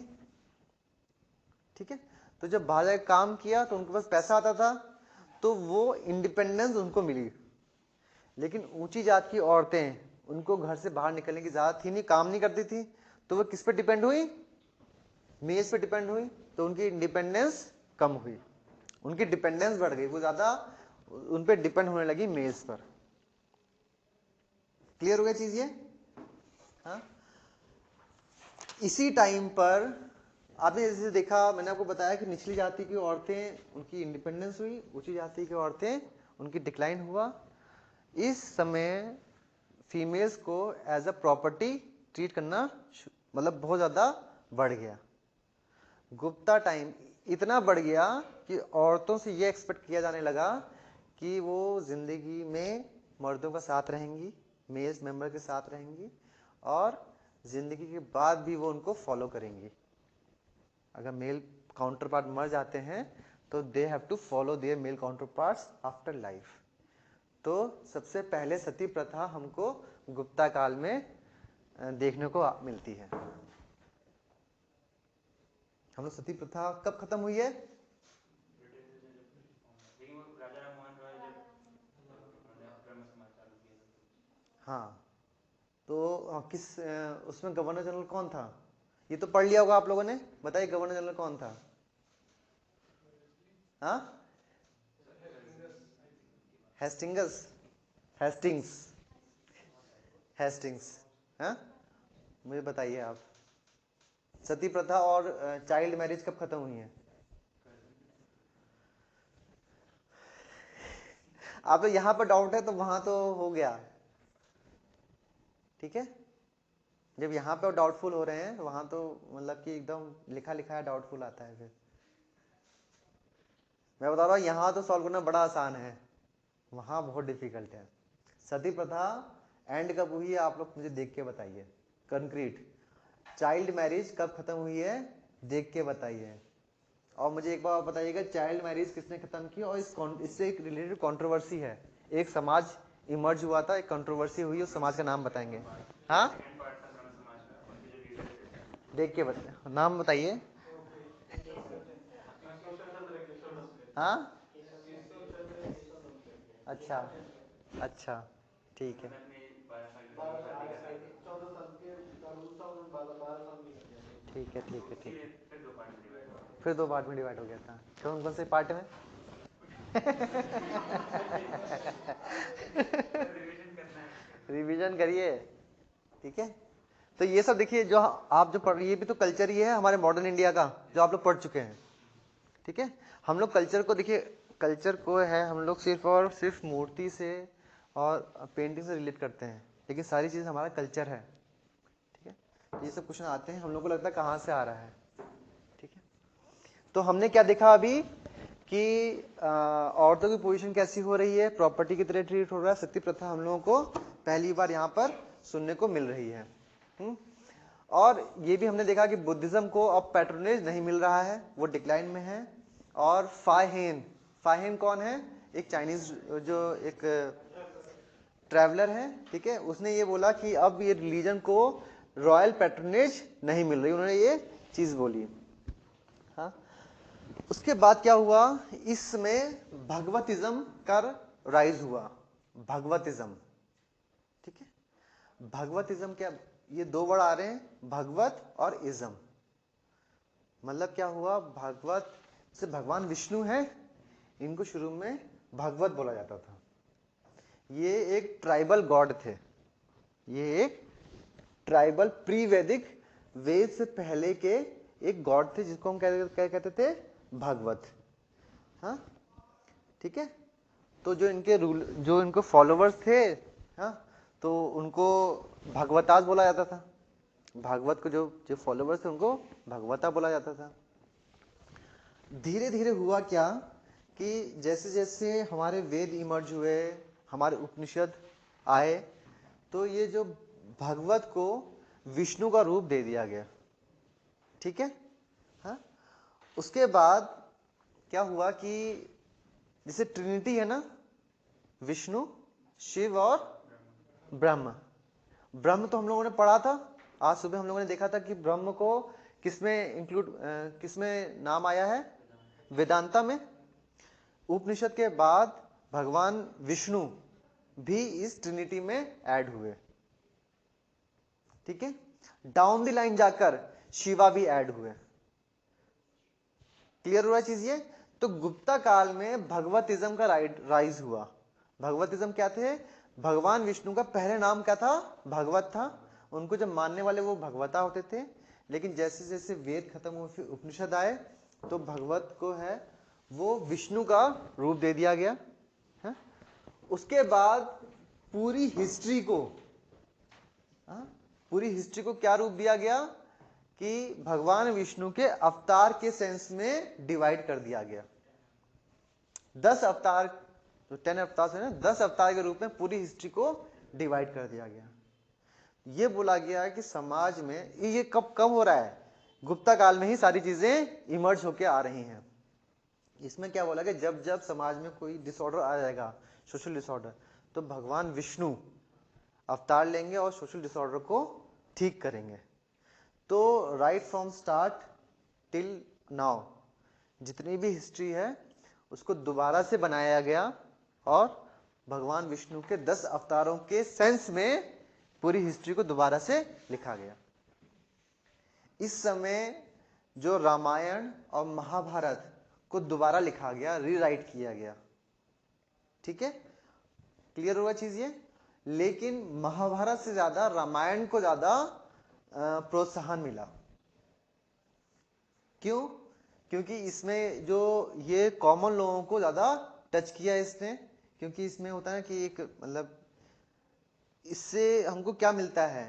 ठीक है। तो जब बाहर जाकर काम किया तो उनके पास पैसा आता था, तो वो इंडिपेंडेंस उनको मिली। लेकिन ऊंची जात की औरतें, उनको घर से बाहर निकलने की इजाजत थी नहीं, काम नहीं करती थी, तो वो किस पे डिपेंड हुई? मेज पे डिपेंड हुई। तो उनकी इंडिपेंडेंस कम हुई, उनकी डिपेंडेंस बढ़ गई, वो ज्यादा उन पे डिपेंड होने लगी मेज पर। क्लियर हो गया चीज ये? हाँ। इसी टाइम पर आपने जैसे देखा, मैंने आपको बताया कि निचली जाति की औरतें उनकी इंडिपेंडेंस हुई, ऊंची जाति की औरतें उनकी डिक्लाइन हुआ। इस समय फीमेल्स को एज अ प्रॉपर्टी ट्रीट करना मतलब बहुत ज्यादा बढ़ गया। गुप्ता टाइम इतना बढ़ गया कि औरतों से यह एक्सपेक्ट किया जाने लगा कि वो जिंदगी में मर्दों का साथ रहेंगी, मेल मेंबर के साथ रहेंगी, और जिंदगी के बाद भी वो उनको फॉलो करेंगी। अगर मेल काउंटर पार्ट मर जाते हैं तो they have to follow their male counterparts after life. तो सबसे पहले सती प्रथा हमको गुप्ता काल में देखने को मिलती है। हम लोग सती प्रथा कब खत्म हुई है? हाँ, तो किस उसमें गवर्नर जनरल कौन था? ये तो पढ़ लिया होगा आप लोगों ने, बताइए गवर्नर जनरल कौन था? हाँ, हेस्टिंग्स, हेस्टिंग्स, हेस्टिंग्स। हाँ, मुझे बताइए आप, सती प्रथा और चाइल्ड मैरिज कब खत्म हुई है? आप तो यहाँ पर डाउट है तो वहां तो हो गया, ठीक है। जब यहाँ पे डाउटफुल हो रहे हैं वहां तो मतलब कि एकदम लिखा लिखा है डाउटफुल आता है। फिर मैं बता रहा हूँ यहाँ तो सॉल्व करना बड़ा आसान है, वहां बहुत डिफिकल्ट है। सती प्रथा एंड कब हुई है आप लोग मुझे देख के बताइए, कंक्रीट। चाइल्ड मैरिज कब खत्म हुई है देख के बताइए। और मुझे एक बार बताइएगा चाइल्ड मैरिज किसने खत्म की, और इससे एक रिलेटेड कंट्रोवर्सी है। एक समाज इमर्ज हुआ था, एक कंट्रोवर्सी हुई, उस समाज का नाम बताएंगे। हाँ, देख के नाम बताइए। हाँ, अच्छा अच्छा, ठीक है। 12 साल आगे कर दिया, 14 साल के का रूल था, उन्होंने 12 साल में कर दिया था। ठीक है ठीक है ठीक है। फिर दो पार्ट में डिवाइड हो गया था। कौन कौन से पार्ट में? रिवीजन करिए, ठीक है। तो ये सब देखिए, जो आप जो पढ़, ये भी तो कल्चर ही है हमारे मॉडर्न इंडिया का, जो आप लोग पढ़ चुके हैं, ठीक है। हम लोग कल्चर को देखिए, कल्चर को है हम लोग सिर्फ और सिर्फ मूर्ति से और पेंटिंग से रिलेट करते हैं, लेकिन सारी चीज़ हमारा कल्चर है, ठीक है। ये सब क्वेश्चन आते हैं, हम लोग को लगता है कहाँ से आ रहा है, ठीक है। तो हमने क्या देखा अभी कि औरतों की पोजीशन कैसी हो रही है, प्रॉपर्टी की तरह ट्रीट हो रहा है। सती प्रथा हम लोगों को पहली बार यहाँ पर सुनने को मिल रही है। और ये भी हमने देखा कि बुद्धिज्म को अब पैट्रोनेज नहीं मिल रहा है, वो डिक्लाइन में है। और फाहेन, फाहेन कौन है? एक चाइनीज जो एक ट्रैवलर है, ठीक है। उसने ये बोला कि अब ये रिलीजन को रॉयल पैट्रोनेज नहीं मिल रही, उन्होंने ये चीज बोली। हाँ, उसके बाद क्या हुआ, इसमें भगवतिज्म का राइज हुआ। भगवतिज्म, ठीक है। भगवतिज्म क्या, ये दो वर्ड आ रहे हैं, भगवत और इज्म। मतलब क्या हुआ, भगवत से भगवान विष्णु है, इनको शुरू में भगवत बोला जाता था। ये एक ट्राइबल गॉड थे, ये एक ट्राइबल प्री वैदिक वेद से पहले के एक गॉड थे, जिसको हम क्या कहते थे, भगवत। हाँ, ठीक है। तो जो इनके रूल, जो इनको फॉलोवर्स थे, हाँ, तो उनको भगवतास बोला जाता था। भागवत को जो जो फॉलोवर्स थे उनको भगवता बोला जाता था। धीरे धीरे हुआ क्या कि जैसे जैसे हमारे वेद इमर्ज हुए, हमारे उपनिषद आए, तो ये जो भगवत को विष्णु का रूप दे दिया गया, ठीक है। हाँ, उसके बाद क्या हुआ कि जैसे ट्रिनिटी है ना, विष्णु, शिव और ब्रह्म। ब्रह्म तो हम लोगों ने पढ़ा था, आज सुबह हम लोगों ने देखा था कि ब्रह्म को किसमें नाम आया है? वेदांता में। उपनिषद के बाद भगवान विष्णु भी इस ट्रिनिटी में ऐड हुए। ठीक है, डाउन द लाइन जाकर शिवा भी ऐड हुए। क्लियर हो रहा चीज ये? तो गुप्ता काल में भगवतिज्म का राइज हुआ। भगवतिज्म क्या थे? भगवान विष्णु का पहले नाम क्या था? भगवत था। उनको जब मानने वाले वो भगवता होते थे, लेकिन जैसे जैसे वेद खत्म हुए फिर उपनिषद आए तो भगवत को है वो विष्णु का रूप दे दिया गया है? उसके बाद पूरी हिस्ट्री को क्या रूप दिया गया कि भगवान विष्णु के अवतार के सेंस में डिवाइड कर दिया गया। 10 अवतार, तो 10 अवतार है ना, 10 अवतार के रूप में पूरी हिस्ट्री को डिवाइड कर दिया गया। ये बोला गया है कि समाज में ये कब हो रहा है? गुप्ता काल में ही सारी चीजें इमर्ज होके आ रही हैं। इसमें क्या बोला कि जब जब समाज में कोई डिसऑर्डर आ जाएगा, सोशल डिसऑर्डर, तो भगवान विष्णु अवतार लेंगे और सोशल डिसऑर्डर को ठीक करेंगे। तो right from start till now जितनी भी हिस्ट्री है उसको दोबारा से बनाया गया और भगवान विष्णु के 10 अवतारों के सेंस में पूरी हिस्ट्री को दोबारा से लिखा गया। इस समय जो रामायण और महाभारत को दोबारा लिखा गया, रीराइट किया गया। ठीक है, क्लियर होगा चीज ये? लेकिन महाभारत से ज्यादा रामायण को ज्यादा प्रोत्साहन मिला। क्यों? क्योंकि इसमें जो ये कॉमन लोगों को ज्यादा टच किया इसने। क्योंकि इसमें होता है कि एक मतलब इससे हमको क्या मिलता है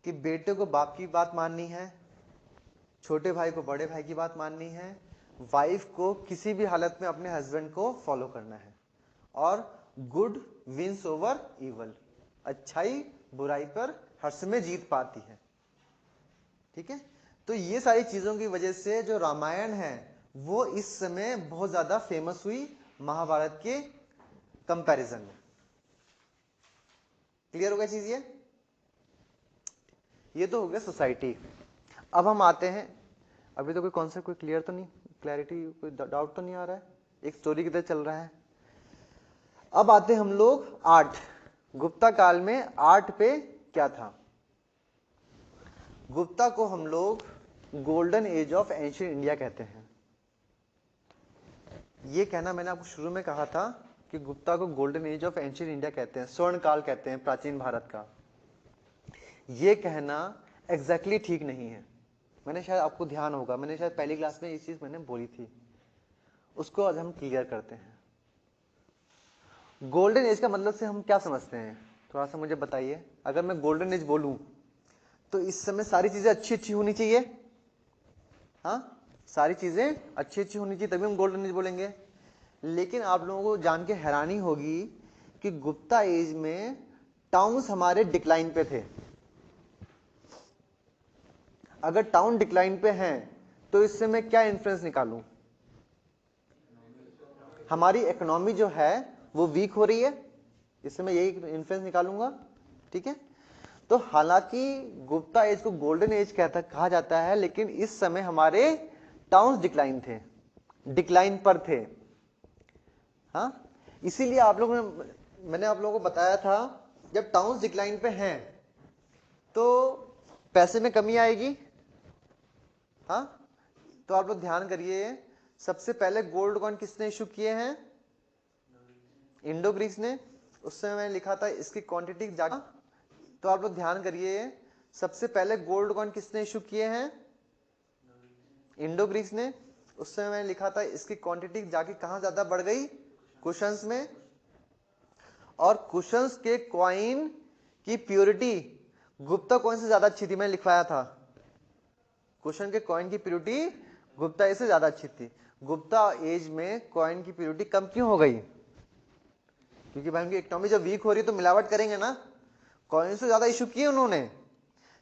कि बेटे को बाप की बात माननी है, छोटे भाई को बड़े भाई की बात माननी है, वाइफ को किसी भी हालत में अपने हस्बैंड को फॉलो करना है, और गुड विंस ओवर इवल, अच्छाई बुराई पर हर समय जीत पाती है। ठीक है, तो ये सारी चीजों की वजह से जो रामायण है वो इस समय बहुत ज्यादा फेमस हुई महाभारत के कंपैरिजन में। क्लियर हो गया चीज ये तो हो गया सोसाइटी। अब हम आते हैं, अभी तो कोई कॉन्सेप्ट कोई क्लियर तो नहीं, क्लैरिटी कोई डाउट तो नहीं आ रहा है, एक स्टोरी की तरह चल रहा है। अब आते हैं हम लोग आर्ट। गुप्ता काल में आर्ट पे क्या था? गुप्ता को हम लोग golden age of ancient India कहते हैं। ये कहना मैंने आपको शुरू में कहा था कि गुप्ता को golden age of ancient India कहते हैं, स्वर्ण काल कहते हैं प्राचीन भारत का। ये कहना एग्जैक्टली ठीक नहीं है। मैंने शायद आपको ध्यान होगा, मैंने शायद पहली क्लास में ये चीज मैंने बोली थी, उसको आज हम क्लियर करते हैं। गोल्डन एज का मतलब से हम क्या समझते हैं, थोड़ा सा मुझे बताइए। अगर मैं गोल्डन एज बोलूं तो इस समय सारी चीजें अच्छी अच्छी होनी चाहिए। हाँ, सारी चीजें अच्छी अच्छी होनी चाहिए तभी हम गोल्डन एज बोलेंगे। लेकिन आप लोगों को जान के हैरानी होगी कि गुप्ता एज में टाउन्स हमारे डिक्लाइन पे थे। अगर टाउन डिक्लाइन पे हैं तो इससे मैं क्या इंफ्लुएंस निकालूं? हमारी इकोनॉमी जो है वो वीक हो रही है, इससे मैं यही इंफ्लुएंस निकालूंगा। ठीक है, तो हालांकि गुप्ता एज को गोल्डन एज कहा जाता है, लेकिन इस समय हमारे टाउन्स डिक्लाइन थे, डिक्लाइन पर थे। हाँ, इसीलिए आप लोगों ने, मैंने आप लोगों को बताया था जब टाउन्स डिक्लाइन पे हैं तो पैसे में कमी आएगी। हाँ, तो आप लोग ध्यान करिए, सबसे पहले गोल्ड कॉइन किसने इशू किए हैं? इंडो ग्रीक्स ने। उस समय मैंने लिखा था इसकी क्वांटिटी जाकर, तो आप लोग ध्यान करिए, सबसे पहले गोल्ड कॉइन किसने इशू किए हैं? इंडो ग्रीक्स ने। उस समय मैंने लिखा था इसकी क्वांटिटी जाके कहां ज्यादा बढ़ गई? कुशंस में। और कुशंस के कॉइन की प्योरिटी गुप्ता कॉइन से ज्यादा अच्छी थी, मैंने लिखवाया था। कुशन के कॉइन की प्योरिटी गुप्ता एज से ज्यादा अच्छी थी। गुप्ता एज में कॉइन की प्योरिटी कम क्यों हो गई? क्योंकि भाई उनकी इकोनॉमी जब वीक हो रही है तो मिलावट करेंगे ना। कॉइन से ज्यादा इशू किए उन्होंने,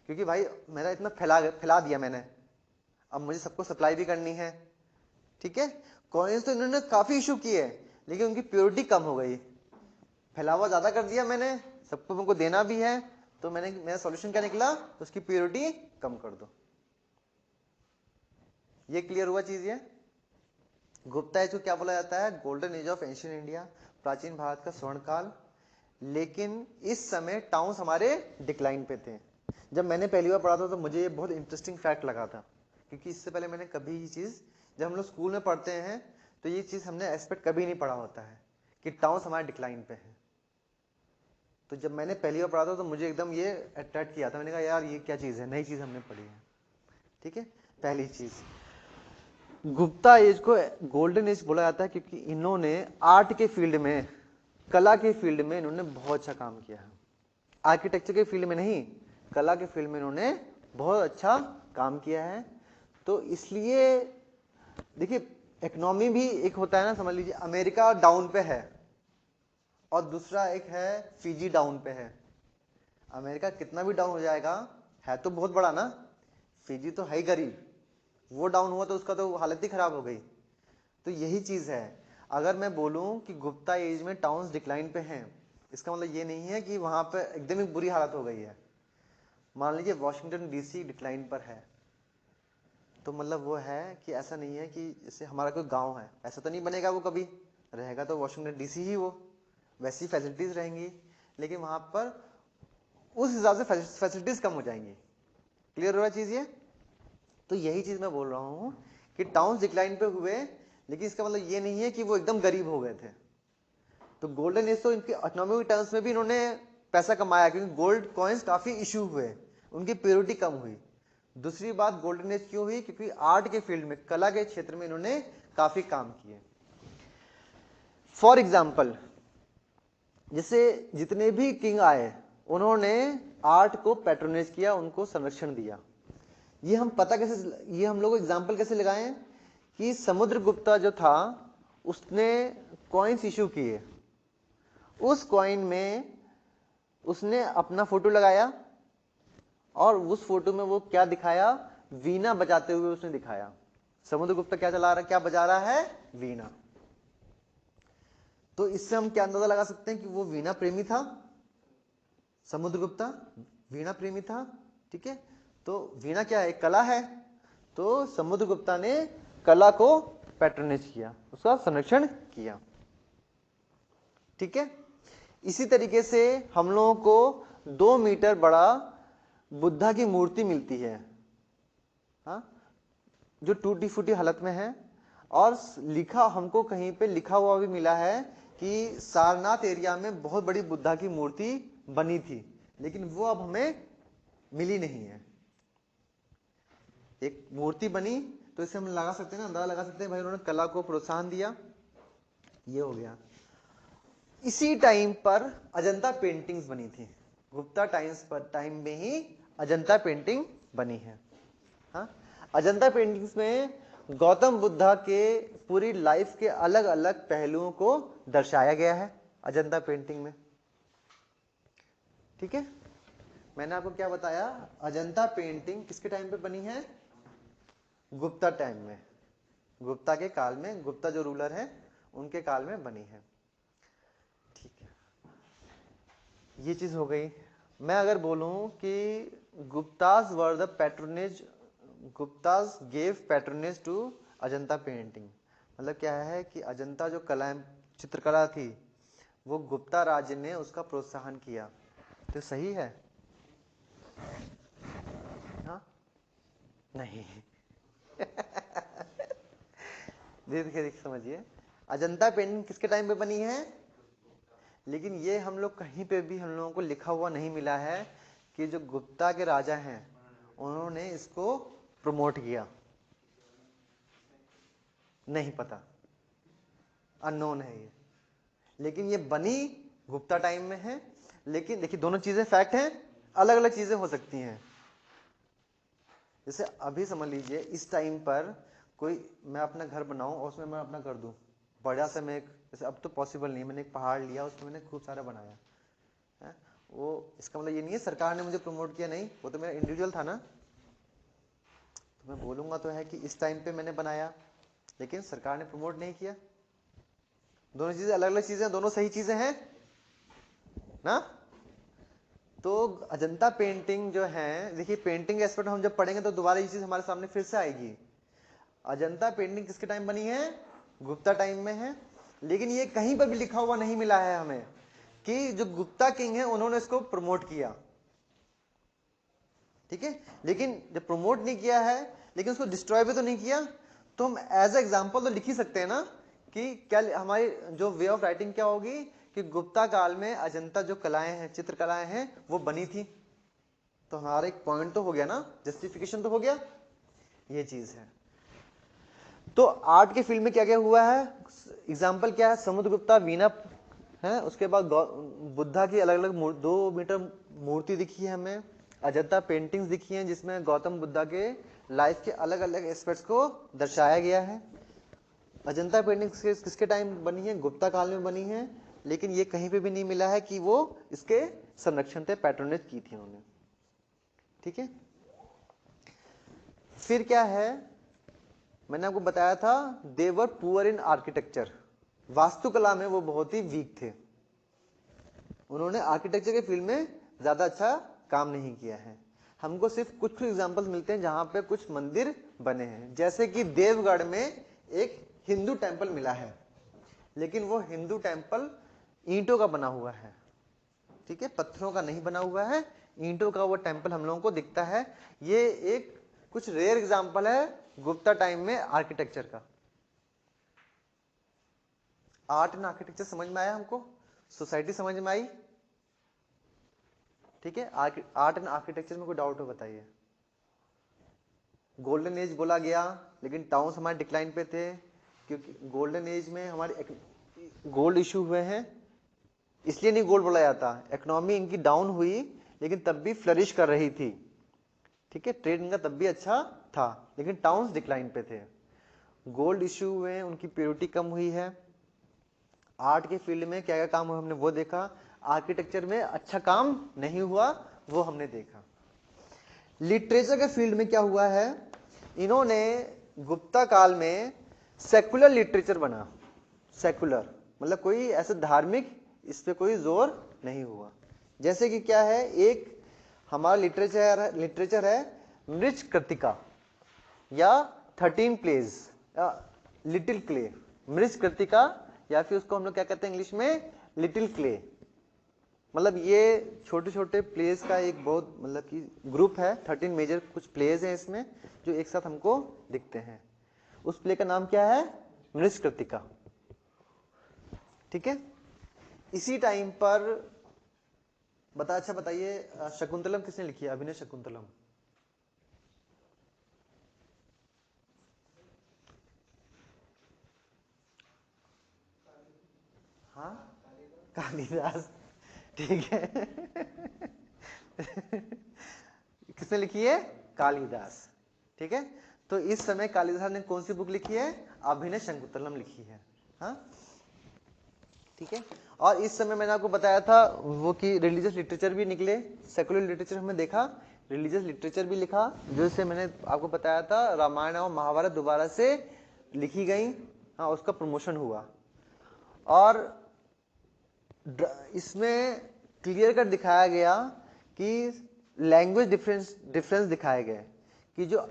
क्योंकि भाई मेरा इतना फैला दिया मैंने, अब मुझे सबको सप्लाई भी करनी है। ठीक है, कॉइन्स तो इन्होंने काफी इशू किए, लेकिन उनकी प्योरिटी कम हो गई। फैलावा ज्यादा कर दिया मैंने, सबको उनको देना भी है, तो मेरा सॉल्यूशन क्या निकला? उसकी प्योरिटी कम कर दो। ये क्लियर हुआ चीज ये? गुप्ता एज को क्या बोला जाता है? Golden age of ancient India, प्राचीन भारत का स्वर्ण काल। लेकिन इस समय टाउन्स हमारे डिक्लाइन पे थे। जब मैंने पहली बार पढ़ा था तो मुझे ये बहुत इंटरेस्टिंग फैक्ट लगा था, क्योंकि इससे पहले मैंने कभी ये चीज, जब हम लोग स्कूल में पढ़ते हैं तो ये चीज हमने एस्पेक्ट कभी नहीं पढ़ा होता है कि टाउन्स हमारे डिक्लाइन पे हैं। तो जब मैंने पहली बार पढ़ा था तो मुझे एकदम ये अट्रैक्ट किया था, मैंने कहा यार ये क्या चीज है, नई चीज हमने पढ़ी है। ठीक है, पहली चीज, गुप्ता एज को गोल्डन एज बोला जाता है क्योंकि इन्होंने आर्ट के फील्ड में, कला के फील्ड में इन्होंने बहुत अच्छा काम किया है। आर्किटेक्चर के फील्ड में नहीं, कला के फील्ड में इन्होंने बहुत अच्छा काम किया है। तो इसलिए देखिए, इकोनॉमी भी एक होता है ना, समझ लीजिए अमेरिका डाउन पे है और दूसरा एक है फिजी डाउन पे है। अमेरिका कितना भी डाउन हो जाएगा, है तो बहुत बड़ा ना, फिजी तो है ही गरीब, वो डाउन हुआ तो उसका तो हालत ही खराब हो गई। तो यही चीज है, अगर मैं बोलूं कि गुप्ता एज में टाउन्स डिक्लाइन पे हैं, इसका मतलब ये नहीं है कि वहां पे एकदम ही बुरी हालत हो गई है। मान लीजिए वॉशिंगटन डीसी डिक्लाइन पर है, तो मतलब वो है कि ऐसा नहीं है कि जैसे हमारा कोई गांव है, ऐसा तो नहीं बनेगा, वो कभी रहेगा तो वॉशिंगटन डीसी ही वो, वैसी फैसिलिटीज रहेंगी, लेकिन वहां पर उस हिसाब से फैसिलिटीज कम हो जाएंगी। क्लियर हो रहा चीज ये? तो यही चीज मैं बोल रहा हूं कि टाउन्स डिक्लाइन पे हुए, लेकिन इसका मतलब ये नहीं है कि वो एकदम गरीब हो गए थे। तो गोल्डन एज तो इनके इकोनॉमिक टर्म्स में भी इन्होंने पैसा कमाया, क्योंकि गोल्ड कॉइन्स काफी इशू हुए, उनकी प्योरिटी कम हुई। दूसरी बात, गोल्डन एज क्यों हुई? क्योंकि आर्ट के फील्ड में, कला के क्षेत्र में इन्होंने काफी काम किए। फॉर एग्जाम्पल, जैसे जितने भी किंग आए उन्होंने आर्ट को पैट्रोनेज किया, उनको संरक्षण दिया। ये हम पता कैसे, ये हम लोग एग्जाम्पल कैसे लगाएं कि समुद्रगुप्ता जो था उसने कॉइन्स इशू किए, उस कॉइन में उसने अपना फोटो लगाया और उस फोटो में वो क्या दिखाया? वीणा बजाते हुए उसने दिखाया। समुद्रगुप्ता क्या चला रहा है, क्या बजा रहा है? वीणा। तो इससे हम क्या अंदाजा लगा सकते हैं कि वो वीणा प्रेमी था, समुद्रगुप्ता वीणा प्रेमी था। ठीक है, तो वीणा क्या है? कला है। तो समुद्रगुप्ता ने कला को पैट्रोनेज किया, उसका संरक्षण किया। ठीक है, इसी तरीके से हम लोगों को 2 मीटर बड़ा बुद्धा की मूर्ति मिलती है, हाँ, जो टूटी फूटी हालत में है, और लिखा, हमको कहीं पे लिखा हुआ भी मिला है कि सारनाथ एरिया में बहुत बड़ी बुद्धा की मूर्ति बनी थी, लेकिन वो अब हमें मिली नहीं है। एक मूर्ति बनी तो इसे हम लगा सकते हैं ना, अंदाजा लगा सकते हैं भाई उन्होंने कला को प्रोत्साहन दिया। ये हो गया। इसी टाइम पर अजंता पेंटिंग्स बनी थी, गुप्ता टाइम में ही अजंता पेंटिंग बनी है। हाँ, अजंता पेंटिंग्स में गौतम बुद्धा के पूरी लाइफ के अलग अलग पहलुओं को दर्शाया गया है अजंता पेंटिंग में। ठीक है, मैंने आपको क्या बताया? अजंता पेंटिंग किसके टाइम पे बनी है? गुप्ता टाइम में, गुप्ता के काल में, गुप्ता जो रूलर है उनके काल में बनी है। ठीक है, ये चीज हो गई। मैं अगर बोलूं कि Guptas were the patronage, Guptas gave patronage to Ajanta painting, मतलब क्या है कि अजंता जो कला, चित्रकला थी, वो गुप्ता राज्य ने उसका प्रोत्साहन किया। तो सही है? हाँ, नहीं। देखिए समझिए, अजंता पेंटिंग किसके टाइम पे बनी है? लेकिन ये हम लोग कहीं पे भी, हम लोगों को लिखा हुआ नहीं मिला है कि जो गुप्ता के राजा हैं उन्होंने इसको प्रमोट किया। नहीं पता, अननोन है ये। लेकिन ये बनी गुप्ता टाइम में है। लेकिन देखिए, दोनों चीजें फैक्ट हैं, अलग अलग चीजें हो सकती हैं। जैसे अभी समझ लीजिए इस टाइम पर कोई, मैं अपना घर बनाऊं और उसमें मैं अपना कर दूं बड़ा सा, मैं एक, जैसे अब तो पॉसिबल नहीं, मैंने एक पहाड़ लिया उसमें मैंने खूब सारा बनाया है, वो इसका मतलब ये नहीं है सरकार ने मुझे प्रमोट किया, नहीं, वो तो मेरा इंडिविजुअल था ना। तो मैं बोलूंगा तो है कि इस टाइम पे मैंने बनाया, लेकिन सरकार ने प्रमोट नहीं किया। दोनों चीजें अलग अलग चीजें, दोनों सही चीजें हैं ना। तो अजंता पेंटिंग जो है, देखिए पेंटिंग एस्पेक्ट हम जब पढ़ेंगे तो दोबारा ये चीज हमारे सामने फिर से आएगी। अजंता पेंटिंग किसके टाइम बनी है? गुप्ता टाइम में है। लेकिन ये कहीं पर भी लिखा हुआ नहीं मिला है हमें कि जो गुप्ता किंग है उन्होंने इसको प्रमोट किया, ठीक है। लेकिन जब प्रमोट नहीं किया है, लेकिन उसको डिस्ट्रॉय भी तो नहीं किया, तो हम एज एग्जाम्पल तो लिख ही सकते हैं ना कि क्या हमारी जो वे ऑफ राइटिंग क्या होगी कि गुप्ता काल में अजंता जो कलाएं हैं, चित्रकलाएं हैं, वो बनी थी। तो हमारा एक पॉइंट तो हो गया ना, जस्टिफिकेशन तो हो गया, ये चीज है। तो आर्ट के फील्ड में क्या क्या हुआ है, एग्जाम्पल क्या है, समुद्रगुप्ता वीना है, उसके बाद बुद्धा की अलग अलग 2 मीटर मूर्ति दिखी है हमें, अजंता पेंटिंग्स दिखी हैं जिसमें गौतम बुद्धा के लाइफ के अलग अलग एस्पेक्ट्स को दर्शाया गया है। अजंता पेंटिंग्स किसके टाइम बनी है? गुप्ता काल में बनी है। लेकिन ये कहीं पे भी नहीं मिला है कि वो इसके संरक्षण थे, पैट्रोनेज की थी उन्होंने, ठीक है। फिर क्या है, मैंने आपको बताया था दे वर पुअर इन आर्किटेक्चर, वास्तुकला में वो बहुत ही वीक थे, उन्होंने आर्किटेक्चर के फील्ड में ज्यादा अच्छा काम नहीं किया है। हमको सिर्फ कुछ एग्जांपल्स मिलते हैं जहां पे कुछ मंदिर बने हैं, जैसे कि देवगढ़ में एक हिंदू टेंपल मिला है, लेकिन वो हिंदू टेंपल ईंटों का बना हुआ है, ठीक है, पत्थरों का नहीं बना हुआ है, ईंटों का वो टेंपल हम लोगों को दिखता है। ये एक कुछ रेयर एग्जांपल है गुप्ता टाइम में आर्किटेक्चर का। आर्ट एंड आर्किटेक्चर समझ में आया हमको, सोसाइटी समझ में आई, ठीक है। आर्ट एंड आर्किटेक्चर में कोई डाउट हो बताइए। गोल्डन एज बोला गया, लेकिन टाउन्स हमारे डिक्लाइन पे थे, क्योंकि गोल्डन एज में हमारे गोल्ड इशू हुए हैं, इसलिए नहीं गोल्ड बोला जाता, इकोनॉमी इनकी डाउन हुई लेकिन तब भी फ्लरिश कर रही थी, ठीक है, ट्रेड इनका तब भी अच्छा था, लेकिन टाउन्स डिक्लाइन पे थे। गोल्ड इशू हुए, उनकी प्योरिटी कम हुई है। आर्ट के फील्ड में क्या क्या काम हुआ हमने वो देखा, आर्किटेक्चर में अच्छा काम नहीं हुआ वो हमने देखा। लिटरेचर के फील्ड में क्या हुआ है, इन्होंने गुप्ता काल में सेकुलर लिटरेचर बना, सेकुलर मतलब कोई ऐसे धार्मिक इस पे कोई जोर नहीं हुआ। जैसे कि क्या है, एक हमारा लिटरेचर है मृच कृतिका या 13 प्लेज, लिटिल क्ले, मृच कृतिका, या फिर उसको हम लोग क्या कहते हैं इंग्लिश में, लिटिल क्ले। मतलब ये छोटे छोटे प्लेस का एक बहुत मतलब कि ग्रुप है, 13 मेजर कुछ प्लेस हैं इसमें जो एक साथ हमको दिखते हैं। उस प्ले का नाम क्या है, मृच कृतिका, ठीक है। इसी टाइम पर अच्छा बताइए, शकुंतलम किसने लिखी है, अभिनय शकुंतलम? हाँ, कालिदास, ठीक है। किसने लिखी है? कालिदास, ठीक है। तो इस समय कालिदास ने कौन सी बुक लिखी है? अभिनय शकुंतलम लिखी है, हाँ, ठीक है। और इस समय मैंने आपको बताया था वो कि रिलीजियस लिटरेचर भी निकले, सेकुलर लिटरेचर हमने देखा, रिलीजियस लिटरेचर भी लिखा, जैसे मैंने आपको बताया था रामायण और महाभारत दोबारा से लिखी गई, हाँ, उसका प्रमोशन हुआ। और इसमें क्लियर कर दिखाया गया कि लैंग्वेज डिफरेंस दिखाए गए कि जो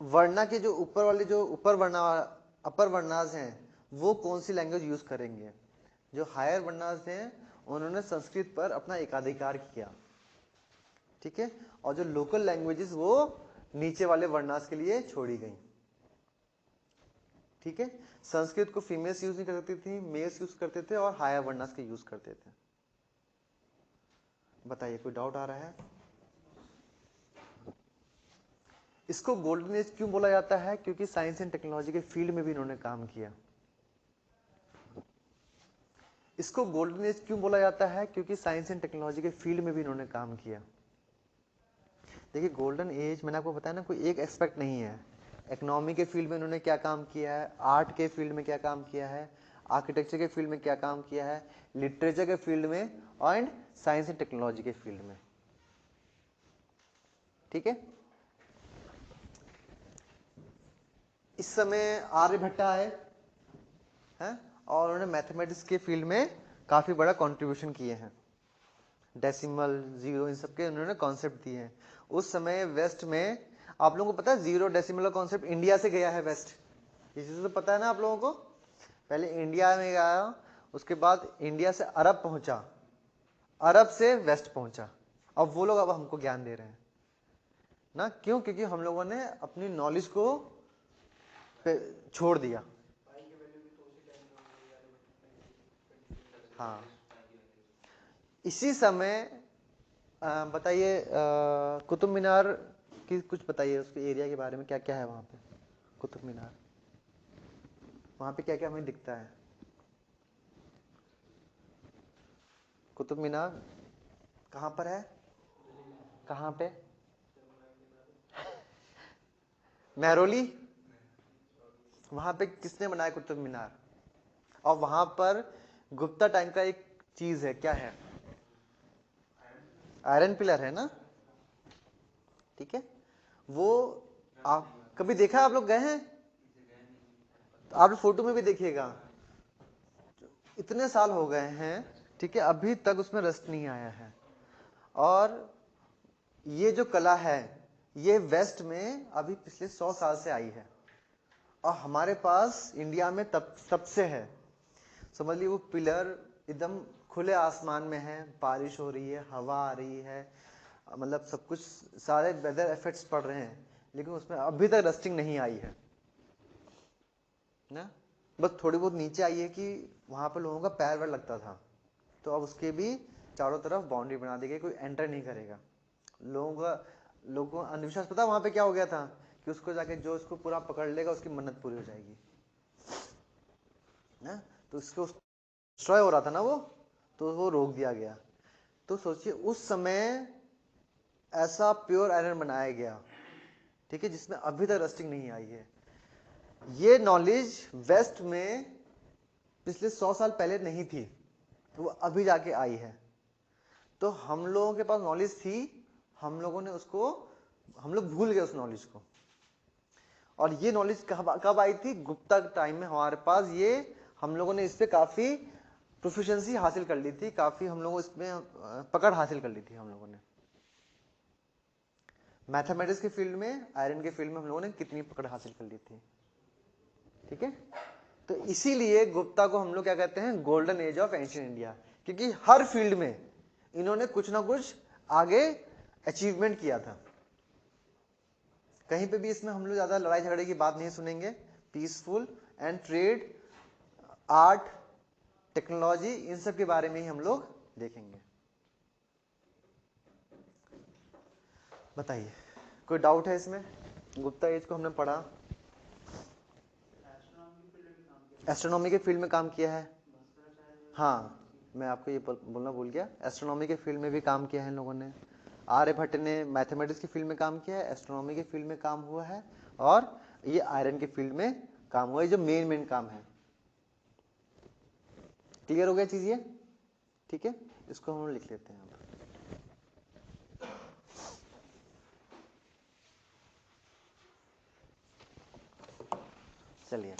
वर्णा के जो ऊपर वाले जो अपर वर्णास हैं वो कौन सी लैंग्वेज यूज करेंगे, जो हायर वर्णास हैं उन्होंने संस्कृत पर अपना एकाधिकार किया, ठीक है, और जो लोकल लैंग्वेजेस वो नीचे वाले वर्णास के लिए छोड़ी गई, ठीक है। संस्कृत को फीमेल्स यूज नहीं कर सकती थी, मेल्स यूज करते थे और हायर वर्णास के यूज करते थे। बताइए कोई डाउट आ रहा है? इसको गोल्डन एज क्यों बोला जाता है? क्योंकि साइंस एंड टेक्नोलॉजी के फील्ड में भी इन्होंने काम किया। इसको गोल्डन एज क्यों बोला जाता है? क्योंकि साइंस एंड टेक्नोलॉजी के फील्ड में भी इन्होंने काम किया। देखिए गोल्डन एज मैंने आपको बताया ना, कोई एक एस्पेक्ट नहीं है। इकोनॉमी के फील्ड में इन्होंने क्या काम किया है, आर्ट के फील्ड में क्या काम किया है, आर्किटेक्चर के फील्ड में क्या काम किया है, लिटरेचर के फील्ड में एंड साइंस एंड टेक्नोलॉजी के फील्ड में, ठीक है। इस समय आर्यभट्ट आए हैं और उन्होंने मैथमेटिक्स के फील्ड में काफी बड़ा कंट्रीब्यूशन किए हैं, डेसिमल, जीरो, इन सब के उन्होंने कॉन्सेप्ट दिए हैं। उस समय वेस्ट में आप लोगों को पता है जीरो डेसिमल का कॉन्सेप्ट इंडिया से गया है वेस्ट, ये चीज़ तो पता है ना आप लोगों को। पहले इंडिया में गया, उसके बाद इंडिया से अरब पहुंचा, अरब से वेस्ट पहुंचा। अब वो लोग अब हमको ज्ञान दे रहे हैं ना, क्यों? क्योंकि हम लोगों ने अपनी नॉलेज को छोड़ दिया। हाँ, इसी समय बताइए कुतुब मीनार की कुछ बताइए, उसके एरिया के बारे में, क्या क्या है वहाँ पे कुतुब मीनार, वहाँ पे क्या क्या हमें दिखता है? कुतुब मीनार कहाँ पर है? कहाँ पे? महरौली? वहाँ पे किसने बनाया कुतुब मीनार? और वहाँ पर गुप्ता टाइम का एक चीज है, क्या है? आयरन पिलर है ना, ठीक है। वो आप कभी देखा है? आप लोग गए हैं तो आप फोटो में भी देखिएगा, इतने साल हो गए हैं, ठीक है, अभी तक उसमें रस्ट नहीं आया है। और ये जो कला है ये वेस्ट में अभी पिछले 100 साल से आई है, और हमारे पास इंडिया में तब से है। समझ लीजिए वो पिलर एकदम खुले आसमान में है, बारिश हो रही है, हवा आ रही है, मतलब सब कुछ, सारे वेदर इफेक्ट्स पड़ रहे हैं, लेकिन उसमें अभी तक रस्टिंग नहीं आई है ना। बस थोड़ी बहुत नीचे आई है कि वहां पर लोगों का पैर वैर लगता था, तो अब उसके भी चारों तरफ बाउंड्री बना दी गई, कोई एंटर नहीं करेगा। लोगों को अंधविश्वास पता वहां पे क्या हो गया था कि उसको जाके जो उसको पूरा पकड़ लेगा उसकी मन्नत पूरी हो जाएगी ना, तो उसको डिस्ट्रॉय हो रहा था ना वो, तो वो रोक दिया गया। तो सोचिए उस समय ऐसा प्योर आयरन बनाया गया, ठीक है, जिसमें अभी तक रस्टिंग नहीं आई है। ये नॉलेज वेस्ट में पिछले 100 साल पहले नहीं थी, तो वो अभी जाके आई है। तो हम लोगों के पास नॉलेज थी, हम लोगों ने उसको, हम लोग भूल गए उस नॉलेज को। और ये नॉलेज कब आई थी? गुप्ता टाइम में हमारे पास ये, हम लोगों ने इस पे काफी प्रोफिशिएंसी हासिल कर ली थी, काफी हम लोगों इसमें पकड़ हासिल कर ली थी हम लोगों ने। मैथमेटिक्स के फील्ड में, आयरन के फील्ड में हम लोगों ने कितनी पकड़ हासिल कर ली थी, ठीक है। तो इसीलिए गुप्ता को हम लोग क्या कहते हैं? Golden age of ancient India, क्योंकि हर फील्ड में इन्होंने कुछ ना कुछ आगे अचीवमेंट किया था। कहीं पे भी इसमें हम लोग ज्यादा लड़ाई झगड़े की बात नहीं सुनेंगे, peaceful and trade, art, technology, इन सब के बारे में ही हम लोग देखेंगे। बताइए कोई डाउट है इसमें? गुप्ता एज को हमने पढ़ा, एस्ट्रोनॉमी के फील्ड में काम किया है। हाँ, मैं आपको ये बोलना भूल गया, एस्ट्रोनॉमी के फील्ड में भी काम किया है इन लोगों ने। आर्यभट्ट ने मैथमेटिक्स की फील्ड में काम किया है, एस्ट्रोनॉमी के फील्ड में काम हुआ है, और ये आयरन के फील्ड में काम हुआ है, जो मेन काम है। क्लियर हो गया चीज ये, ठीक है। इसको हम लिख लेते हैं अब। चलिए,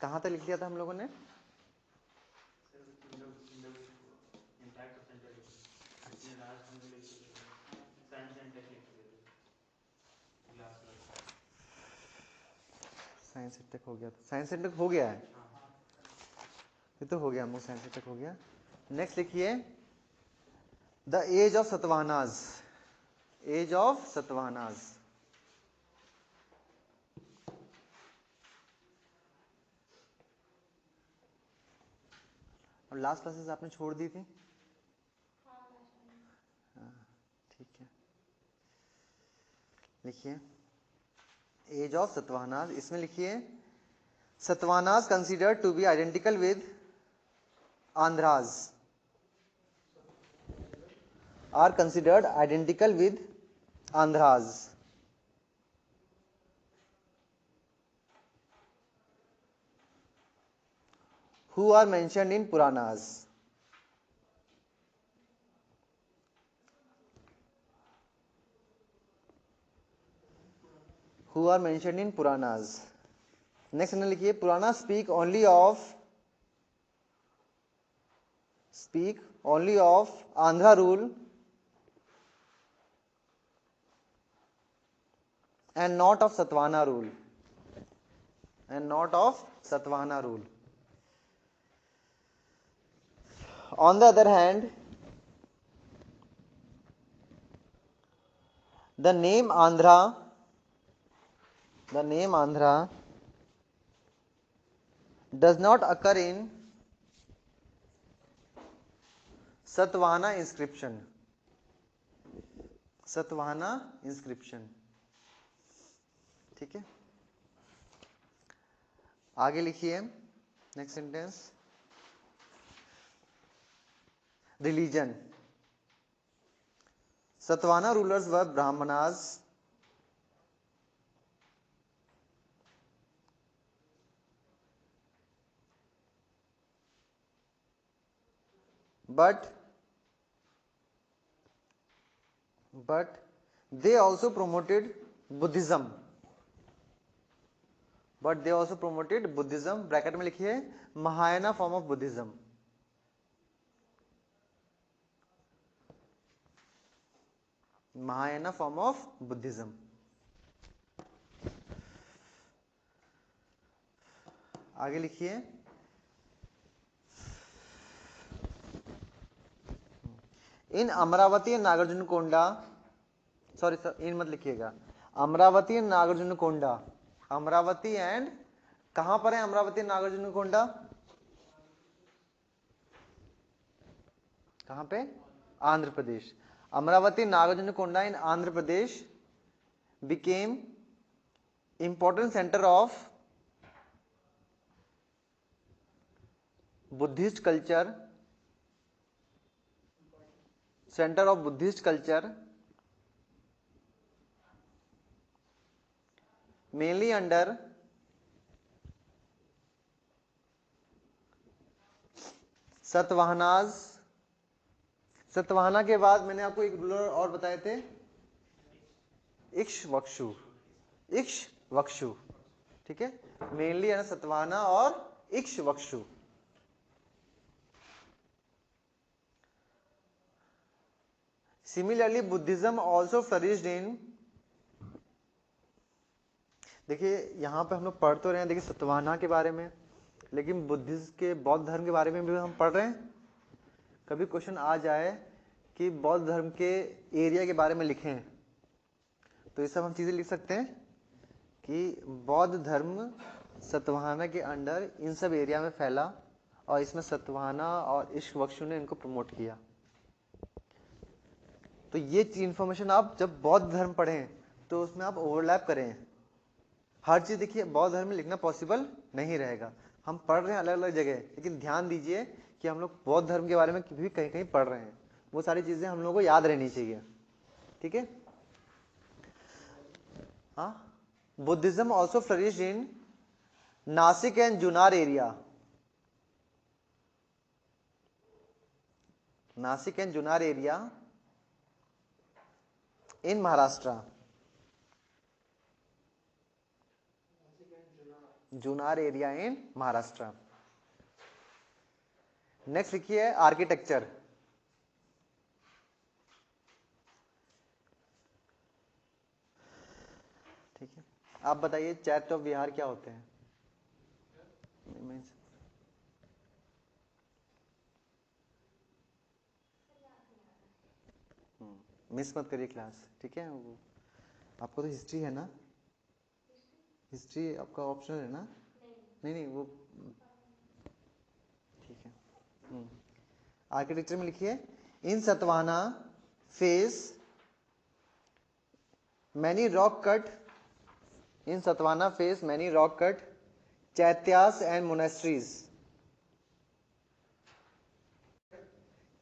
कहां तक लिख लिया था हम लोगों ने? साइंस टेक हो गया, साइंस टेक हो गया है, ये तो हो गया, हम साइंस टेक हो गया। नेक्स्ट लिखिए the age of Satavahanas, age of Satavahanas. और लास्ट क्लासेस आपने छोड़ दी थी, ठीक है। लिखिए एज ऑफ सतवाहनाज, इसमें लिखिए Satavahanas considered to be identical with Andhras, are considered identical with Andhras. Who are mentioned in Puranas? Who are mentioned in Puranas? Next ने लिखिए पुराना speak only of Andhra rule and not of Satvana rule. And not of Satvana rule. On the other hand, the name Andhra does not occur in Satvana inscription. Satvana inscription. ठीक है, आगे लिखिए next sentence. Religion. Satvana rulers were Brahmanas but they also promoted Buddhism. Bracket में लिखिए Mahayana form of Buddhism. Mahayana form of Buddhism. आगे लिखिए. इन अमरावती नागार्जुन कोंडा, sorry sir इन मत लिखिएगा, अमरावती नागार्जुन कोंडा. अमरावती एंड कहां पर है अमरावती नागार्जुन कोंडा? कहां पे? आंध्र प्रदेश. अमरावती नागार्जुन कोंडा इन Andhra Pradesh became important center of Buddhist culture, mainly under Satavahanas. Satavahana के बाद मैंने आपको एक रूलर और बताए थे, इक्ष्वाकु. ठीक है, मेनली है ना सतवाहना और Ikshvaku. Similarly Buddhism also flourished इन. देखिए यहां पे हम लोग पढ़ तो रहे हैं देखिए सतवाहना के बारे में, लेकिन बुद्धिज्म के बौद्ध धर्म के बारे में भी हम पढ़ रहे हैं. कभी क्वेश्चन आ जाए कि बौद्ध धर्म के एरिया के बारे में लिखें, तो ये सब हम चीजें लिख सकते हैं कि बौद्ध धर्म सतवाहना के अंडर इन सब एरिया में फैला और इसमें सतवाहना और इक्ष्वाकु ने इनको प्रमोट किया. तो ये इंफॉर्मेशन आप जब बौद्ध धर्म पढ़ें तो उसमें आप ओवरलैप करें. हर चीज देखिए बौद्ध धर्म में लिखना पॉसिबल नहीं रहेगा. हम पढ़ रहे हैं अलग अलग जगह, लेकिन ध्यान दीजिए कि हम लोग बौद्ध धर्म के बारे में भी कहीं कहीं पढ़ रहे हैं. वो सारी चीजें हम लोगों को याद रहनी चाहिए. ठीक है. हाँ, Buddhism also flourished in Nashik and जुनार एरिया. नासिक एंड जुनार एरिया in Maharashtra. जुनार एरिया इन महाराष्ट्र. नेक्स्ट लिखिए आर्किटेक्चर. ठीक है, आप बताइए चैत्य विहार क्या होते हैं? मिस मत करिए क्लास. ठीक है, वो आपको तो हिस्ट्री है ना, हिस्ट्री आपका ऑप्शनल है ना? नहीं वो ठीक है. आर्किटेक्चर में लिखिए in Satavahana phase many rock cut. In Satavahana phase many rock cut chaityas and monasteries.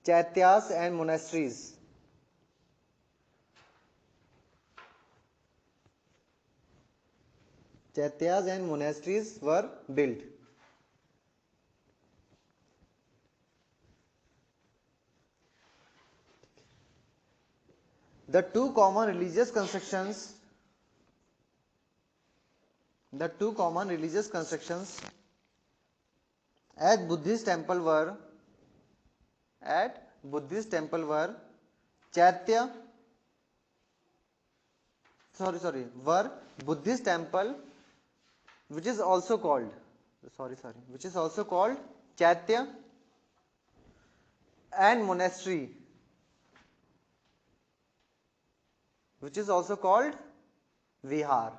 Chaityas and monasteries. Chaityas and monasteries were built. The two common religious constructions at Buddhist temple were Chaitya sorry, were Buddhist temple which is also called Chaitya and monastery which is also called Vihar.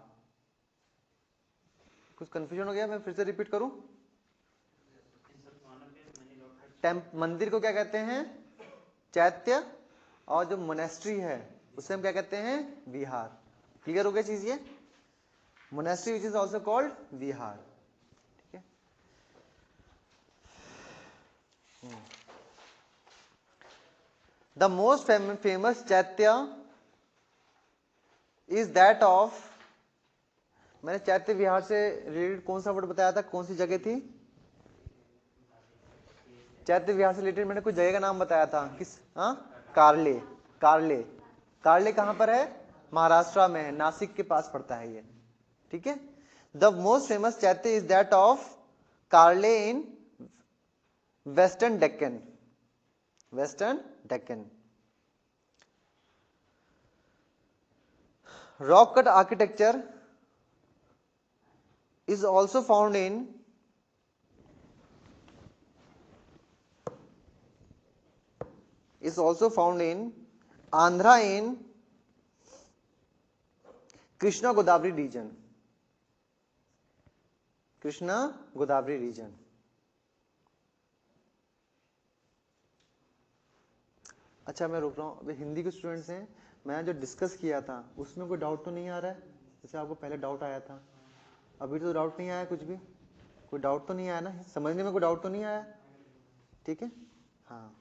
कुछ confusion हो गया? मैं फिर से repeat करूं? मंदिर को क्या कहते हैं? चैत्य, और जो मोनेस्ट्री है उसे हम क्या कहते हैं? विहार। क्लियर हो गया चीज ये? Monastery which is also called vihara. ठीक है। The most famous chaitya is that of, मैंने चैत्य विहार से रिलेटेड कौन सा वर्ड बताया था? कौन सी जगह थी? चैत्य विहार से रिलेटेड मैंने कुछ जगह का नाम बताया था। किस? हाँ, कार्ले। कार्ले, कार्ले कहां पर है? महाराष्ट्र में है, नासिक के पास पड़ता है ये। ठीक है। The most famous chaitya is that of Karle in western Deccan. Western Deccan. Rock cut architecture is also found in Andhra in Krishna Godavari region. Krishna Godavari region. अच्छा, मैं रुक रहा हूँ। अभी हिंदी के स्टूडेंट्स हैं, मैंने जो डिस्कस किया था उसमें कोई डाउट तो नहीं आ रहा है? जैसे आपको पहले डाउट आया था, अभी तो डाउट नहीं आया? कुछ भी कोई डाउट तो नहीं आया ना? समझने में कोई डाउट तो नहीं आया? ठीक है। हाँ,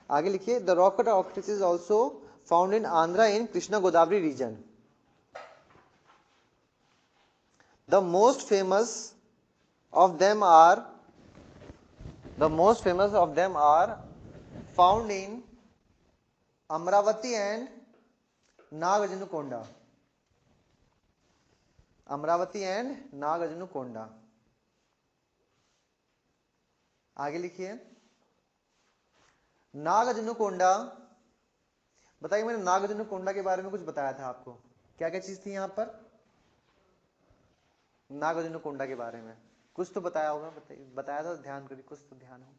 आगे लिखिए। The rock cut architecture is also found in Andhra in Krishna Godavari region. The most famous of them are found in Amravati and Nagajanukonda. Amaravati and Nagarjunakonda. आगे लिखिए। नागार्जुनकोंडा, बताइए, मैंने नागार्जुनकोंडा के बारे में कुछ बताया था आपको? क्या क्या चीज थी यहां पर नागार्जुनकोंडा के बारे में? कुछ तो बताया होगा, बताइए। बताया था, ध्यान करिए, कुछ तो ध्यान हो।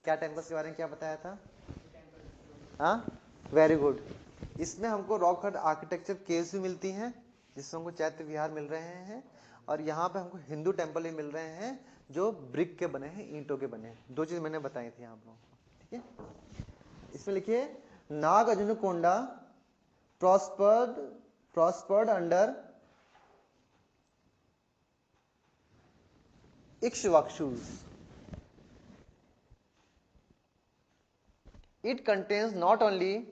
क्या टेम्पल्स के बारे में क्या बताया था? हाँ, वेरी गुड। इसमें हमको रॉक कट आर्किटेक्चर केव्स भी मिलती हैं, जिसमें हमको चैत्य विहार मिल रहे हैं, और यहाँ पे हमको हिंदू टेम्पल भी मिल रहे हैं जो ब्रिक के बने हैं, ईंटों के बने हैं। दो चीज मैंने बताई थी आप लोगों को। ठीक है। इसमें लिखिए, Nagarjunakonda prospered under Ikshvakus. It contains not only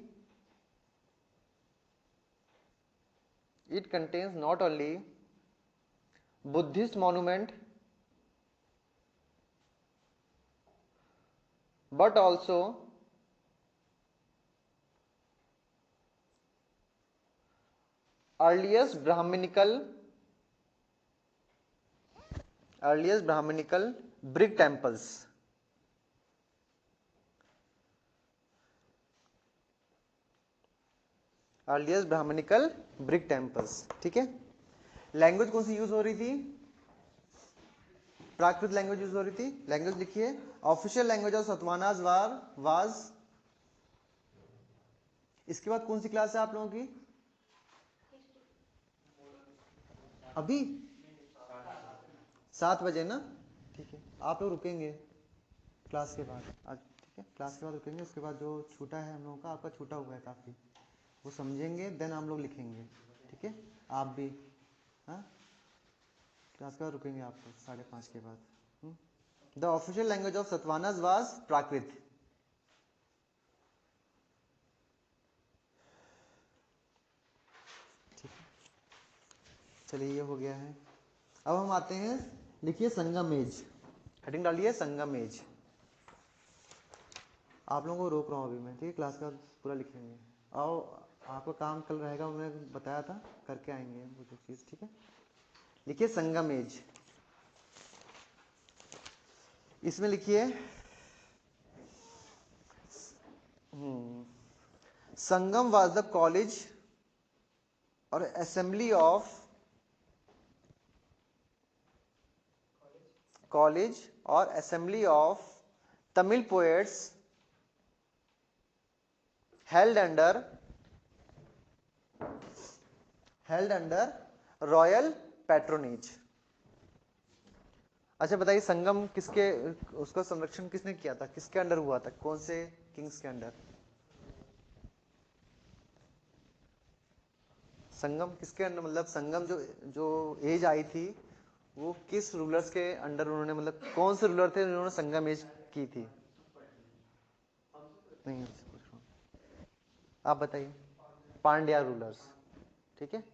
Buddhist monument but also earliest Brahminical brick temples. Earliest Brahminical brick temples. ठीक है। लैंग्वेज कौन सी यूज हो रही थी? प्राकृत लैंग्वेज यूज हो रही थी। लैंग्वेज लिखिए। Official language of Satavahanas was. इसके बाद कौन सी क्लास है आप लोगों की? अभी 7 बजे ना? ठीक है, आप लोग रुकेंगे क्लास के बाद आज। ठीक है, क्लास के बाद रुकेंगे। उसके बाद जो छूटा है हम लोगों का, आपका छूटा हुआ है काफ़ी, वो समझेंगे, देन हम लोग लिखेंगे। ठीक है, आप भी। हाँ, क्लास के बाद रुकेंगे आप लोग 5:30 के बाद। The official language of Satavahanas was Prakrit. ठीक है, चलिए, ये हो गया है। अब हम आते हैं, लिखिए संगमेज। हेडिंग डालिए संगमेज। आप लोगों को रोक रहा हूँ अभी मैं। ठीक है, क्लास का पूरा लिखेंगे। आओ, आपका काम कल रहेगा, मैंने बताया था, करके आएंगे वो जो चीज़। ठीक है, लिखिए संगमेज। इसमें लिखिए संगम was the college or assembly of Tamil poets held under royal patronage. अच्छा बताइए, संगम किसके, उसका संरक्षण किसने किया था, किसके अंडर हुआ था, कौन से किंग्स के अंडर? संगम किसके अंडर, मतलब संगम जो एज आई थी वो किस रूलर्स के अंडर उन्होंने, मतलब कौन से रूलर थे जिन्होंने संगम एज की थी? नहीं, आप बताइए। पांड्या रूलर्स। ठीक है,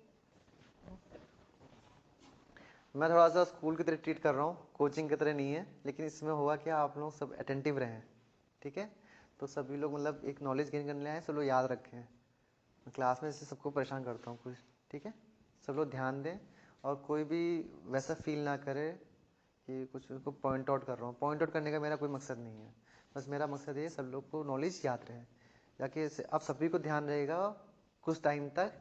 मैं थोड़ा सा स्कूल की तरह ट्रीट कर रहा हूँ, कोचिंग की तरह नहीं है, लेकिन इसमें होगा कि आप लोग सब अटेंटिव रहें। ठीक है, तो सभी लोग मतलब एक नॉलेज गेन करने आए, सब लोग याद रखें। मैं क्लास में से सबको परेशान करता हूँ कुछ। ठीक है, सब लोग ध्यान दें और कोई भी वैसा फील ना करे कि कुछ उसको पॉइंट आउट कर रहा हूँ। पॉइंट आउट करने का मेरा कोई मकसद नहीं है, बस मेरा मकसद ये सब लोग को नॉलेज याद रहे, जाके अब सभी को ध्यान रहेगा कुछ टाइम तक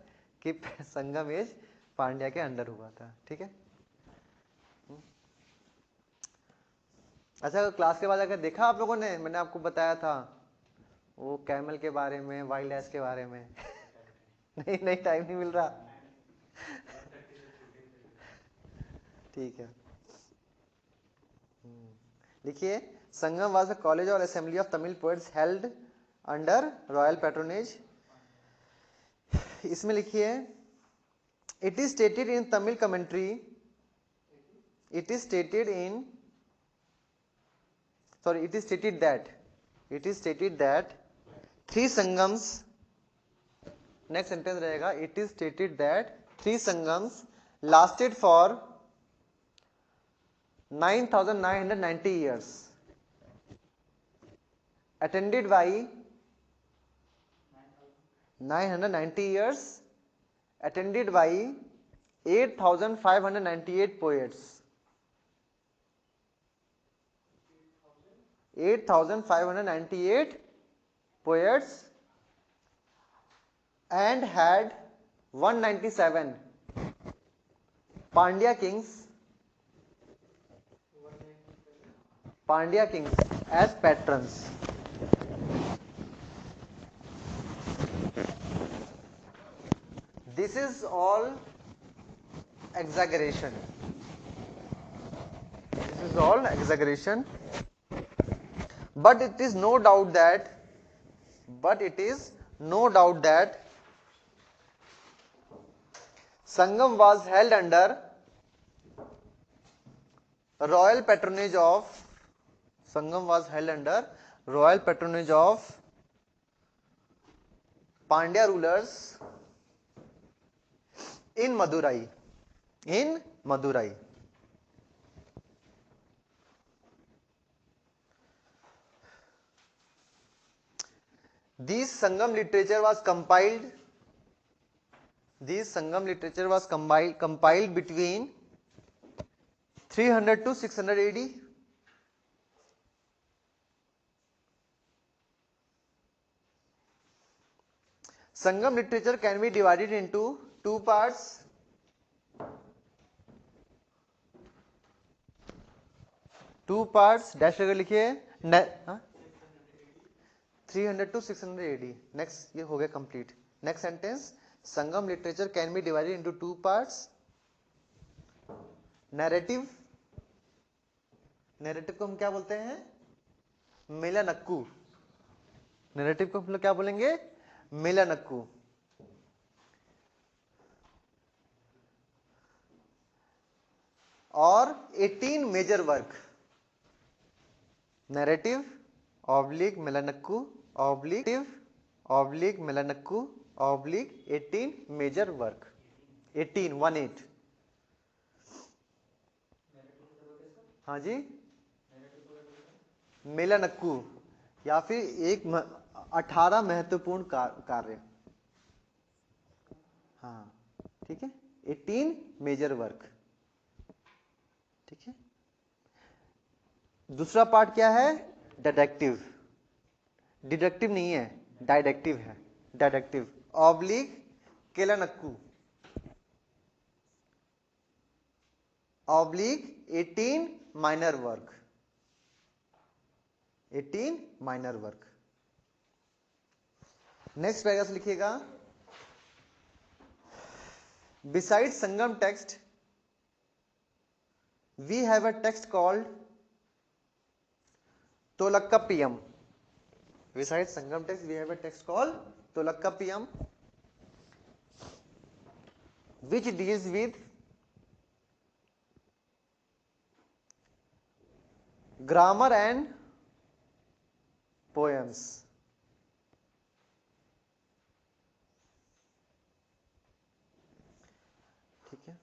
कि संगम एज पांड्या के अंडर हुआ था। ठीक है, अच्छा क्लास के बाद अगर देखा आप लोगों ने, मैंने आपको बताया था वो कैमल के बारे में, वाइल्ड एस के बारे में नहीं टाइम नहीं मिल रहा। ठीक है, लिखिए, संगम वाज अ कॉलेज और assembly of Tamil poets held under royal patronage. इसमें लिखिए, it is stated in Tamil commentary, it is stated that three sangams, next sentence रहेगा, it is stated that three sangams lasted for 9,990 years, attended by 990 years, attended by 8,598 poets, 8,598 poets, and had 197 Pandya kings as patrons. This is all exaggeration. But it is no doubt that Sangam was held under royal patronage of Pandya rulers in Madurai. This Sangam literature was compiled between 300 to 600 AD. Sangam literature can be divided into two parts. Dash करके लिखिए, 300 to 600 AD. Next, ये हो गया complete. Next sentence, Sangam literature can be divided into two parts. Narrative को हम क्या बोलते हैं? मेलानक्कू। नैरेटिव को हम लोग क्या बोलेंगे? मेलानक्कू। और 18 major work, narrative oblique Melkanakku oblique Melkanakku oblique 18 major work, 18 हाँ जी, मेलानक्कू, या फिर 18 महत्वपूर्ण कार्य। हाँ ठीक है, 18 मेजर वर्क। ठीक है, दूसरा पार्ट क्या है? डिडक्टिव नहीं है, डायडेक्टिव है। Didactic, oblique Kilkanakku, oblique 18 minor work, 18 minor work. Next paragraph लिखिएगा, beside Sangam text we have a text called Tolkappiyam. Beside Sangam text we have a text called Tolkappiyam which deals with grammar and poems। ठीक है।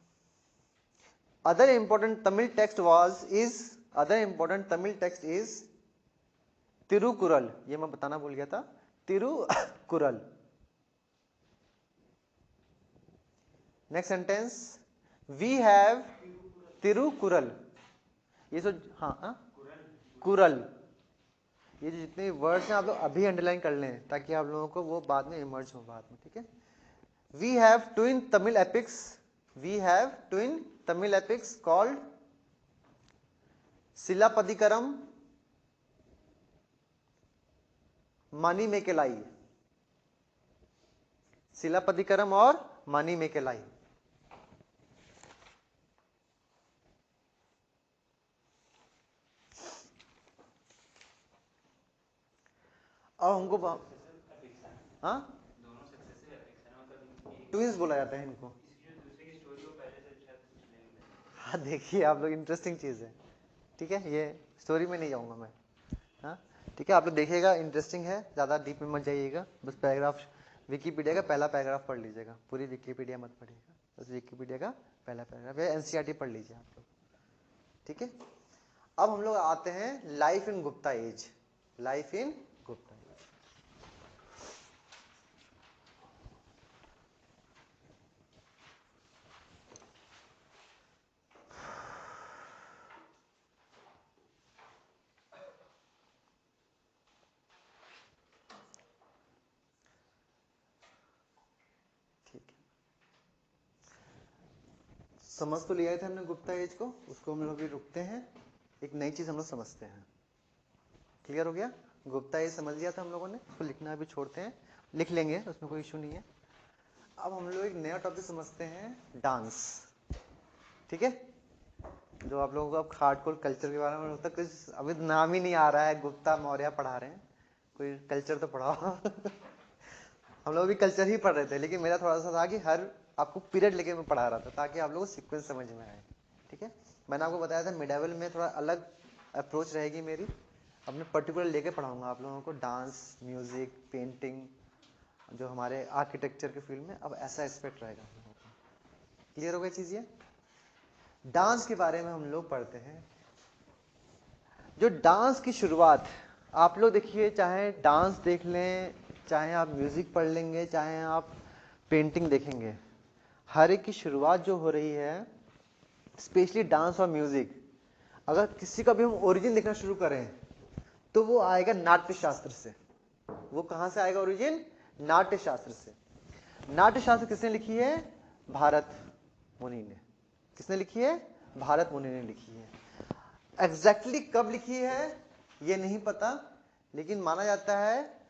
other important Tamil text is Thirukkural, ये मैं बताना भूल गया था, Tirukkural. Next sentence, we have Tirukkural, ये जो हाँ कुरल, ये जो जितने वर्ड्स हैं आप लोग अभी अंडरलाइन कर लें ताकि आप लोगों को वो बाद में इमर्ज हो बाद में। ठीक है। We have twin Tamil epics called Silappatikaram, Manimekalai, Silappatikaram और मणिमेकलाई। अब हमको हाँ ट्विंस बोला जाता है इनको। हाँ देखिए आप लोग, इंटरेस्टिंग चीज है। ठीक है, ये स्टोरी में नहीं जाऊंगा मैं। हाँ ठीक है, आप लोग देखिएगा, इंटरेस्टिंग है, ज़्यादा डीप में मत जाइएगा, बस पैराग्राफ विकीपीडिया का पहला पैराग्राफ पढ़ लीजिएगा, पूरी विकीपीडिया मत पढ़िएगा, बस विकीपीडिया का पहला पैराग्राफ या एनसीईआरटी पढ़ लीजिए आप लोग। ठीक है। अब हम लोग आते हैं life in Gupta age. Life in Gupta age, समझ तो लिया था हमने गुप्ता एज को, उसको हम लोग भी रुकते हैं, एक नई चीज हम लोग समझते हैं। क्लियर हो गया? गुप्ता एज समझ लिया था हम लोगों ने, उसको लिखना भी छोड़ते हैं, लिख लेंगे, उसमें कोई इशू नहीं है। अब हम लोग एक नया टॉपिक समझते हैं, डांस। ठीक है, जो आप लोगों को अब हार्डकोर कल्चर के बारे में होता है, कुछ अभी नाम ही नहीं आ रहा है, गुप्ता मौर्य पढ़ा रहे हैं, कोई कल्चर तो पढ़ाओ। हम लोग भी कल्चर ही पढ़ रहे थे, लेकिन मेरा थोड़ा सा था कि हर आपको पीरियड लेके मैं पढ़ा रहा था ताकि आप लोगों को सीक्वेंस समझ में आए। ठीक है, मैंने आपको बताया था मिडावल में थोड़ा अलग अप्रोच रहेगी मेरी, अपने पर्टिकुलर लेके पढ़ाऊंगा आप लोगों को डांस, म्यूजिक, पेंटिंग, जो हमारे आर्किटेक्चर के फील्ड में, अब ऐसा एक्सपेक्ट रहेगा हम लोगों को। क्लियर हो गई चीज ये? डांस के बारे में हम लोग पढ़ते हैं। जो डांस की शुरुआत, आप लोग देखिए, चाहे डांस देख लें, चाहे आप म्यूजिक पढ़ लेंगे, चाहे आप पेंटिंग देखेंगे, हर एक की शुरुआत जो हो रही है, स्पेशली डांस और म्यूजिक, अगर किसी का भी हम ओरिजिन देखना शुरू करें तो वो आएगा नाट्य शास्त्र से। वो कहां से आएगा ओरिजिन? नाट्य शास्त्र से। नाट्य शास्त्र किसने लिखी है? भारत मुनि ने। किसने लिखी है? भारत मुनि ने लिखी है। एग्जैक्टली कब लिखी है ये नहीं पता, लेकिन माना जाता है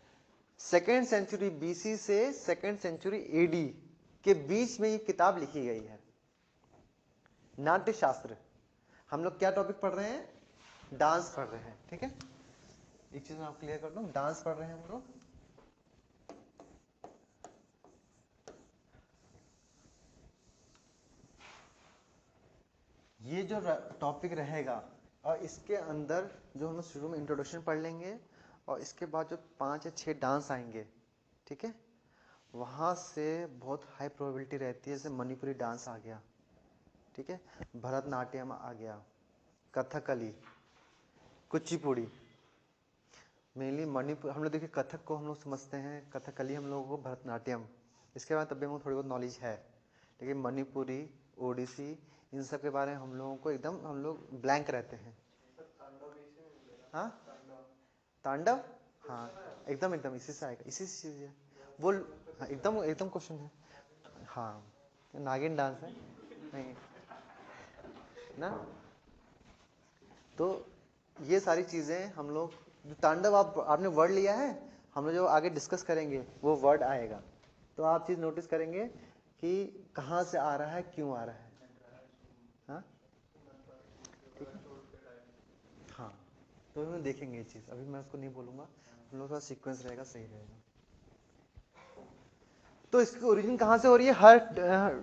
2nd सेंचुरी बीसी से 2nd सेंचुरी एडी के बीच में ये किताब लिखी गई है, नाट्य शास्त्र। हम लोग क्या टॉपिक पढ़ रहे हैं? डांस पढ़ रहे हैं। ठीक है, एक चीज मैं आप क्लियर कर दूं, डांस पढ़ रहे हैं हम लोग। ये जो टॉपिक रहेगा, और इसके अंदर जो हम शुरू में इंट्रोडक्शन पढ़ लेंगे, और इसके बाद जो 5 या 6 डांस आएंगे, ठीक है, वहां से बहुत हाई प्रोबेबिलिटी रहती है, जैसे मणिपुरी डांस आ गया, ठीक है, भरतनाट्यम आ गया, कथकली, कुचिपुड़ी, मेनली मणिपुर हम लोग देखिए, कथक को हम लोग समझते हैं, कथकली हम लोगों को, भरतनाट्यम, इसके बाद तब भी हमको थोड़ी बहुत नॉलेज है, लेकिन मणिपुरी, ओडिसी, इन सब के बारे में हम लोगों को एकदम हम लोग ब्लैंक रहते हैं। हाँ तांडव, हाँ एकदम एकदम इसी से आएगा, इसी से। वो हाँ, एकदम एकदम क्वेश्चन है। हाँ, नागिन डांस है नहीं ना। तो ये सारी चीजें हम लोग, जो तांडव आपने वर्ड लिया है, हम लोग जो आगे डिस्कस करेंगे वो वर्ड आएगा, तो आप चीज नोटिस करेंगे कि कहाँ से आ रहा है, क्यों आ रहा है। हाँ ठीक है, हाँ, तो हम देखेंगे ये चीज, अभी मैं उसको नहीं बोलूंगा, हम लोग का सीक्वेंस रहेगा, सही रहेगा। तो इसकी ओरिजिन कहाँ से हो रही है, हर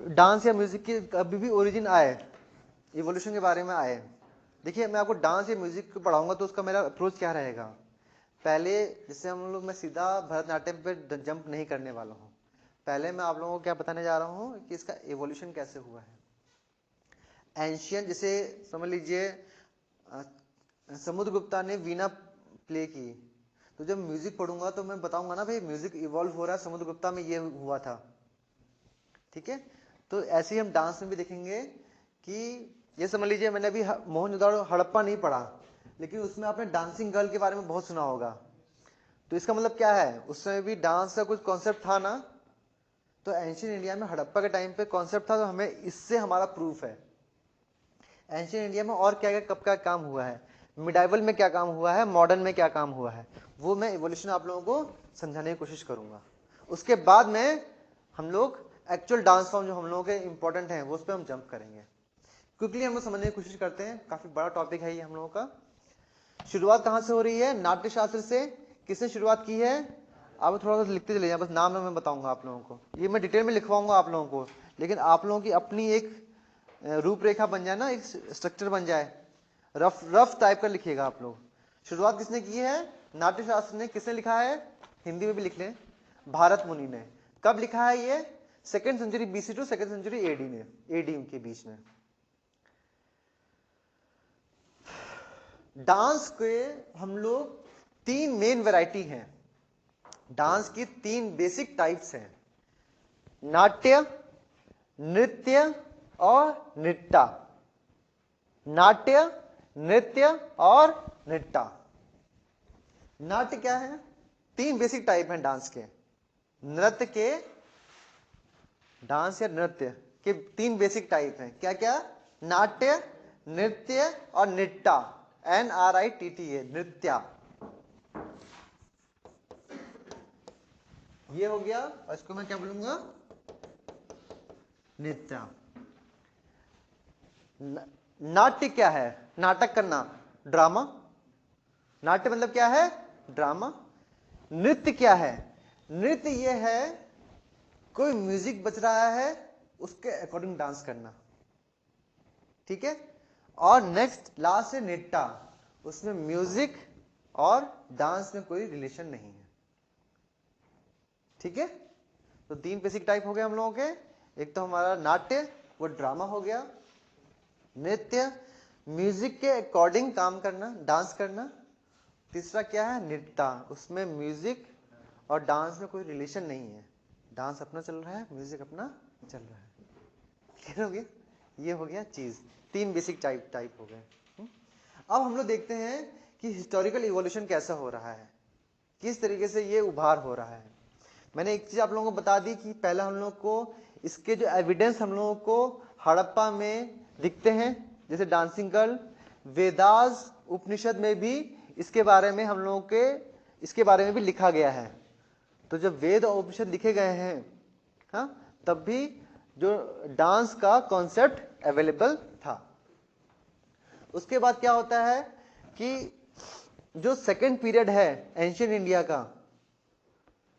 डांस या म्यूजिक की कभी भी ओरिजिन आए, इवोल्यूशन के बारे में आए। देखिए मैं आपको डांस या म्यूजिक को पढ़ाऊंगा तो उसका मेरा अप्रोच क्या रहेगा। पहले जैसे हम लोग, मैं सीधा भरतनाट्यम पे जंप नहीं करने वाला हूँ, पहले मैं आप लोगों को क्या बताने जा रहा हूँ कि इसका इवोल्यूशन कैसे हुआ है। एंशियंट, जैसे समझ लीजिए समुद्रगुप्ता ने वीणा प्ले की, तो जब म्यूजिक पढ़ूंगा तो मैं बताऊंगा ना भाई म्यूजिक इवॉल्व हो रहा है, समुद्रगुप्ता में ये हुआ था। ठीक है, तो ऐसे ही हम डांस में भी देखेंगे कि ये समझ लीजिए मैंने अभी मोहनजोदड़ो हड़प्पा नहीं पढ़ा, लेकिन उसमें आपने डांसिंग गर्ल के बारे में बहुत सुना होगा, तो इसका मतलब क्या है, उसमें भी डांस का कुछ कॉन्सेप्ट था ना। तो एंशियंट इंडिया में हड़प्पा के टाइम पे कॉन्सेप्ट था, तो हमें इससे हमारा प्रूफ है। एंशियंट इंडिया में और क्या क्या कब क्या काम हुआ है, मिडाइवल में क्या काम हुआ है, मॉडर्न में क्या काम हुआ है, वो मैं इवोल्यूशन आप लोगों को समझाने की कोशिश करूंगा। उसके बाद में हम लोग एक्चुअल डांस फॉर्म जो हम लोगों के इंपॉर्टेंट हैं वो उस पर हम जंप करेंगे। क्विकली हम लोग समझने की कोशिश करते हैं, काफी बड़ा टॉपिक है ये हम लोगों का। शुरुआत कहाँ से हो रही है, नाट्य शास्त्र से। किसने शुरुआत की है, आप थोड़ा सा लिखते चले जाए, बस नाम मैं बताऊंगा आप लोगों को, ये मैं डिटेल में लिखवाऊंगा आप लोगों को, लेकिन आप लोगों की अपनी एक रूपरेखा बन जाए ना, एक स्ट्रक्चर बन जाए, रफ रफ टाइप का लिखिएगा आप लोग। शुरुआत किसने की है, नाट्य शास्त्र ने। किसने लिखा है, हिंदी में भी लिख लें, भारत मुनि ने। कब लिखा है ये, 2nd century BC to 2nd century AD में, एडी के बीच में। डांस के हम लोग 3 मेन वैरायटी हैं, डांस की 3 बेसिक टाइप्स हैं, नाट्य, नृत्य और नृत्या। नाट्य, नृत्य और नृत्या। नाट्य क्या है, 3 बेसिक टाइप हैं डांस के, नृत्य के, डांस या नृत्य के 3 बेसिक टाइप हैं, क्या क्या, नाट्य, नृत्य और नृत्या, NRITTA, नृत्या। ये हो गया, और इसको मैं क्या बोलूंगा, नृत्या। नाट्य क्या है, नाटक करना, ड्रामा। नाट्य मतलब क्या है, ड्रामा। नृत्य क्या है, नृत्य ये है कोई म्यूजिक बज रहा है उसके अकॉर्डिंग डांस करना। ठीक है, और नेक्स्ट लास्ट है नृत्या, उसमें म्यूजिक और डांस में कोई रिलेशन नहीं है। ठीक है, तो 3 बेसिक टाइप हो गए हम लोगों के। एक तो हमारा नाट्य, वो ड्रामा हो गया। नृत्य, म्यूजिक के अकॉर्डिंग काम करना, डांस करना। तीसरा क्या है, नृत्य, उसमें म्यूजिक और डांस में कोई रिलेशन नहीं है, डांस अपना चल रहा है, म्यूजिक अपना चल रहा है। क्लियर हो गया, ये हो गया चीज, 3 बेसिक टाइप हो गए। अब हम लोग देखते हैं कि हिस्टोरिकल इवोल्यूशन कैसा हो रहा है, किस तरीके से ये उभार हो रहा है। मैंने एक चीज आप लोगों को बता दी कि पहला हम लोग को इसके जो एविडेंस हम लोगों को हड़प्पा में दिखते हैं, जैसे डांसिंग गर्ल। वेदास उपनिषद में भी इसके बारे में हम लोगों के, इसके बारे में भी लिखा गया है। तो जब वेद और उपनिषद लिखे गए हैं, हाँ, तब भी जो डांस का कॉन्सेप्ट अवेलेबल था। उसके बाद क्या होता है कि जो सेकंड पीरियड है एंशियंट इंडिया का,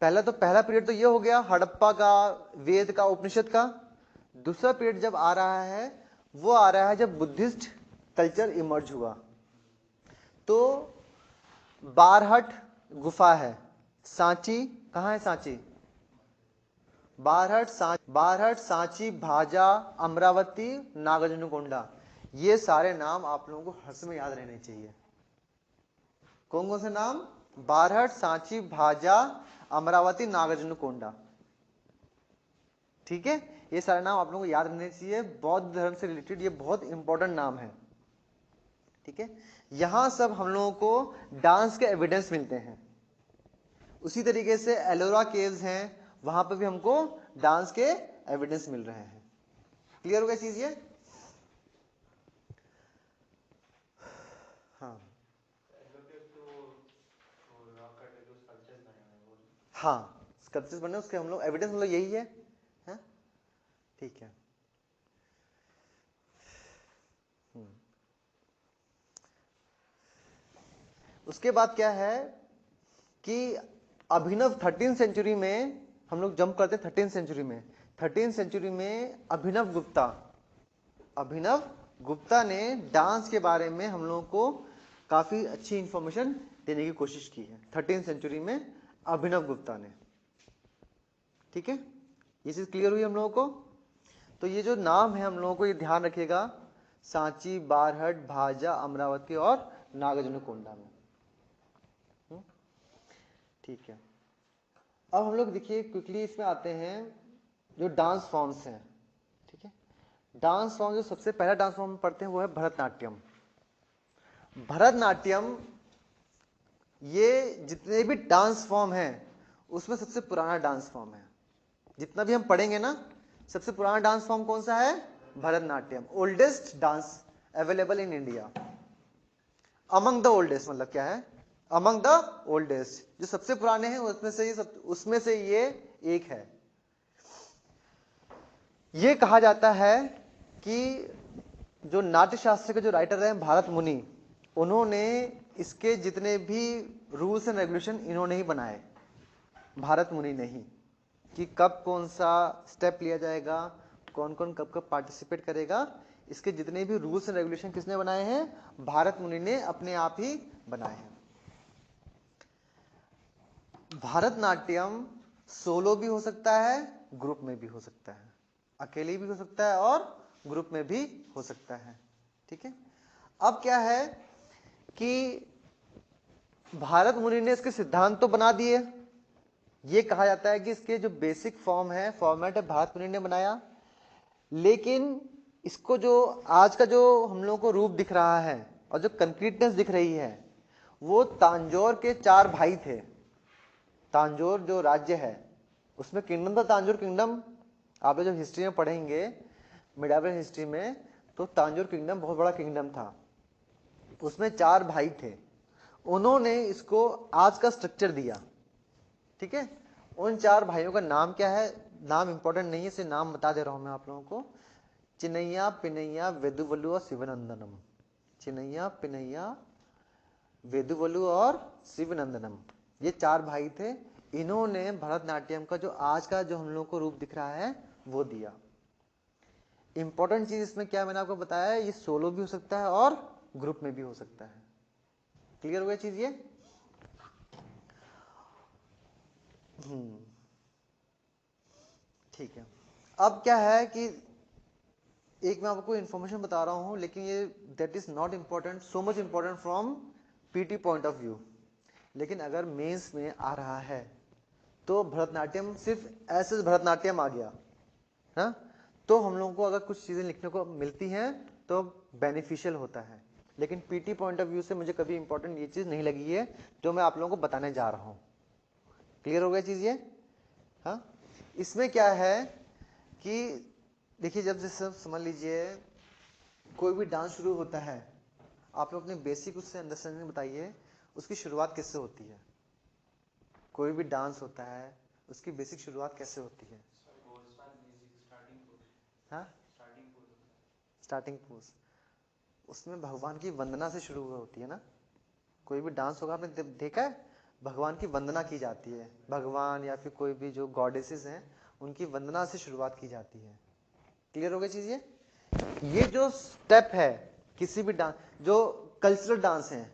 पहला पीरियड तो ये हो गया हड़प्पा का, वेद का, उपनिषद का। दूसरा पीरियड जब आ रहा है वो आ रहा है जब बुद्धिस्ट कल्चर इमर्ज हुआ। तो बारहट गुफा है, सांची, कहाँ है सांची, बारहट, सांची, भाजा, अमरावती, नागार्जुनकोंडा, ये सारे नाम आप लोगों को हर समय याद रहने चाहिए। कौन कौन से नाम, बारहट, सांची, भाजा, अमरावती, नागार्जुनकोंडा। ठीक है, ये सारे नाम आप लोगों को याद रहने चाहिए, बौद्ध धर्म से रिलेटेड ये बहुत इंपॉर्टेंट नाम है। ठीक है, यहां सब हम लोगों को डांस के एविडेंस मिलते हैं। उसी तरीके से एलोरा केव्स हैं, वहां पे भी हमको डांस के एविडेंस मिल रहे हैं। क्लियर हो गया चीज ये? हाँ हाँ, स्कल्पचर्स बने उसके हम लोग एविडेंस मतलब यही है, हाँ? ठीक है। उसके बाद क्या है कि अभिनव 13वीं सेंचुरी में, हम लोग जंप करते 13वीं सेंचुरी में, 13वीं सेंचुरी में अभिनव गुप्ता ने डांस के बारे में हम लोगों को काफी अच्छी इंफॉर्मेशन देने की कोशिश की है 13वीं सेंचुरी में अभिनव गुप्ता ने। ठीक है, ये चीज क्लियर हुई हम लोगों को? तो ये जो नाम है हम लोगों को ये ध्यान रखिएगा, सांची, बारहट, भाजा, अमरावती और नागार्जुनकोंडा में। ठीक है, अब हम लोग देखिए क्विकली इसमें आते हैं जो डांस फॉर्म्स हैं। ठीक है, डांस फॉर्म जो सबसे पहला डांस फॉर्म पढ़ते हैं वो है भरतनाट्यम। भरतनाट्यम ये जितने भी डांस फॉर्म हैं उसमें सबसे पुराना डांस फॉर्म है। जितना भी हम पढ़ेंगे ना, सबसे पुराना डांस फॉर्म कौन सा है? Bharatanatyam. Oldest dance available in India, among the oldest, मतलब क्या है? अमंग द ओल्डेस्ट, जो सबसे पुराने हैं उसमें से ये एक है। ये कहा जाता है कि जो नाट्य शास्त्र के जो राइटर हैं भारत मुनि, उन्होंने इसके जितने भी रूल्स एंड रेगुलेशन इन्होंने ही बनाए, भारत मुनि ने ही, कि कब कौन सा स्टेप लिया जाएगा, कौन कौन कब कब पार्टिसिपेट करेगा, इसके जितने भी रूल्स एंड रेगुलेशन किसने बनाए हैं? भारत मुनि ने अपने आप ही बनाए हैं। भरतनाट्यम सोलो भी हो सकता है, ग्रुप में भी हो सकता है, अकेले भी हो सकता है और ग्रुप में भी हो सकता है। ठीक है, अब क्या है कि भारत मुनि ने इसके सिद्धांत तो बना दिए। ये कहा जाता है कि इसके जो बेसिक फॉर्म है, फॉर्मेट है, भारत मुनि ने बनाया, लेकिन इसको जो आज का जो हम लोगों को रूप दिख रहा है और जो कंक्रीटनेस दिख रही है, वो तांजौर के 4 भाई थे। तांजौर जो राज्य है उसमें किंगडम था, तांजौर किंगडम। आप जब हिस्ट्री में पढ़ेंगे, मिडावल हिस्ट्री में, तो तांजौर किंगडम बहुत बड़ा किंगडम था, उसमें 4 भाई थे। उन्होंने इसको आज का स्ट्रक्चर दिया। ठीक है, उन 4 भाइयों का नाम क्या है? नाम इंपॉर्टेंट नहीं है, सिर्फ नाम बता दे रहा हूं मैं आप लोगों को। चिन्नैया, पिनैया, वेदुवलु और शिवनंदनम। चिन्नैया, पिनैया, वेदुवलु और शिवनंदनम, ये 4 भाई थे। इन्होंने भरतनाट्यम का जो आज का जो हम लोग को रूप दिख रहा है वो दिया। इंपॉर्टेंट चीज इसमें क्या मैंने आपको बताया है, ये सोलो भी हो सकता है और ग्रुप में भी हो सकता है। क्लियर हो गया चीज ये? ठीक है, अब क्या है कि एक मैं आपको इंफॉर्मेशन बता रहा हूं, लेकिन ये that is not important, so much important from PT point of view, लेकिन अगर मेंस में आ रहा है तो भरतनाट्यम सिर्फ ऐसे भरतनाट्यम आ गया है, तो हम लोगों को अगर कुछ चीजें लिखने को मिलती हैं तो बेनिफिशियल होता है। लेकिन पीटी पॉइंट ऑफ व्यू से मुझे कभी इंपॉर्टेंट ये चीज नहीं लगी है जो मैं आप लोगों को बताने जा रहा हूं। क्लियर हो गया चीज ये? हाँ, इसमें क्या है कि देखिए, जब जैसे समझ लीजिए कोई भी डांस शुरू होता है, आप लोग अपने बेसिक उससे अंडरस्टैंडिंग बताइए, उसकी शुरुआत किससे होती है? कोई भी डांस होता है उसकी बेसिक शुरुआत कैसे होती है? हाँ, स्टार्टिंग पोज, उसमें भगवान की वंदना से शुरू होती है ना। कोई भी डांस होगा, आपने देखा है भगवान की वंदना की जाती है, भगवान या फिर कोई भी जो गॉडेसेस हैं उनकी वंदना से शुरुआत की जाती है। क्लियर हो गई चीज ये जो स्टेप है किसी भी डांस, जो कल्चरल डांस है,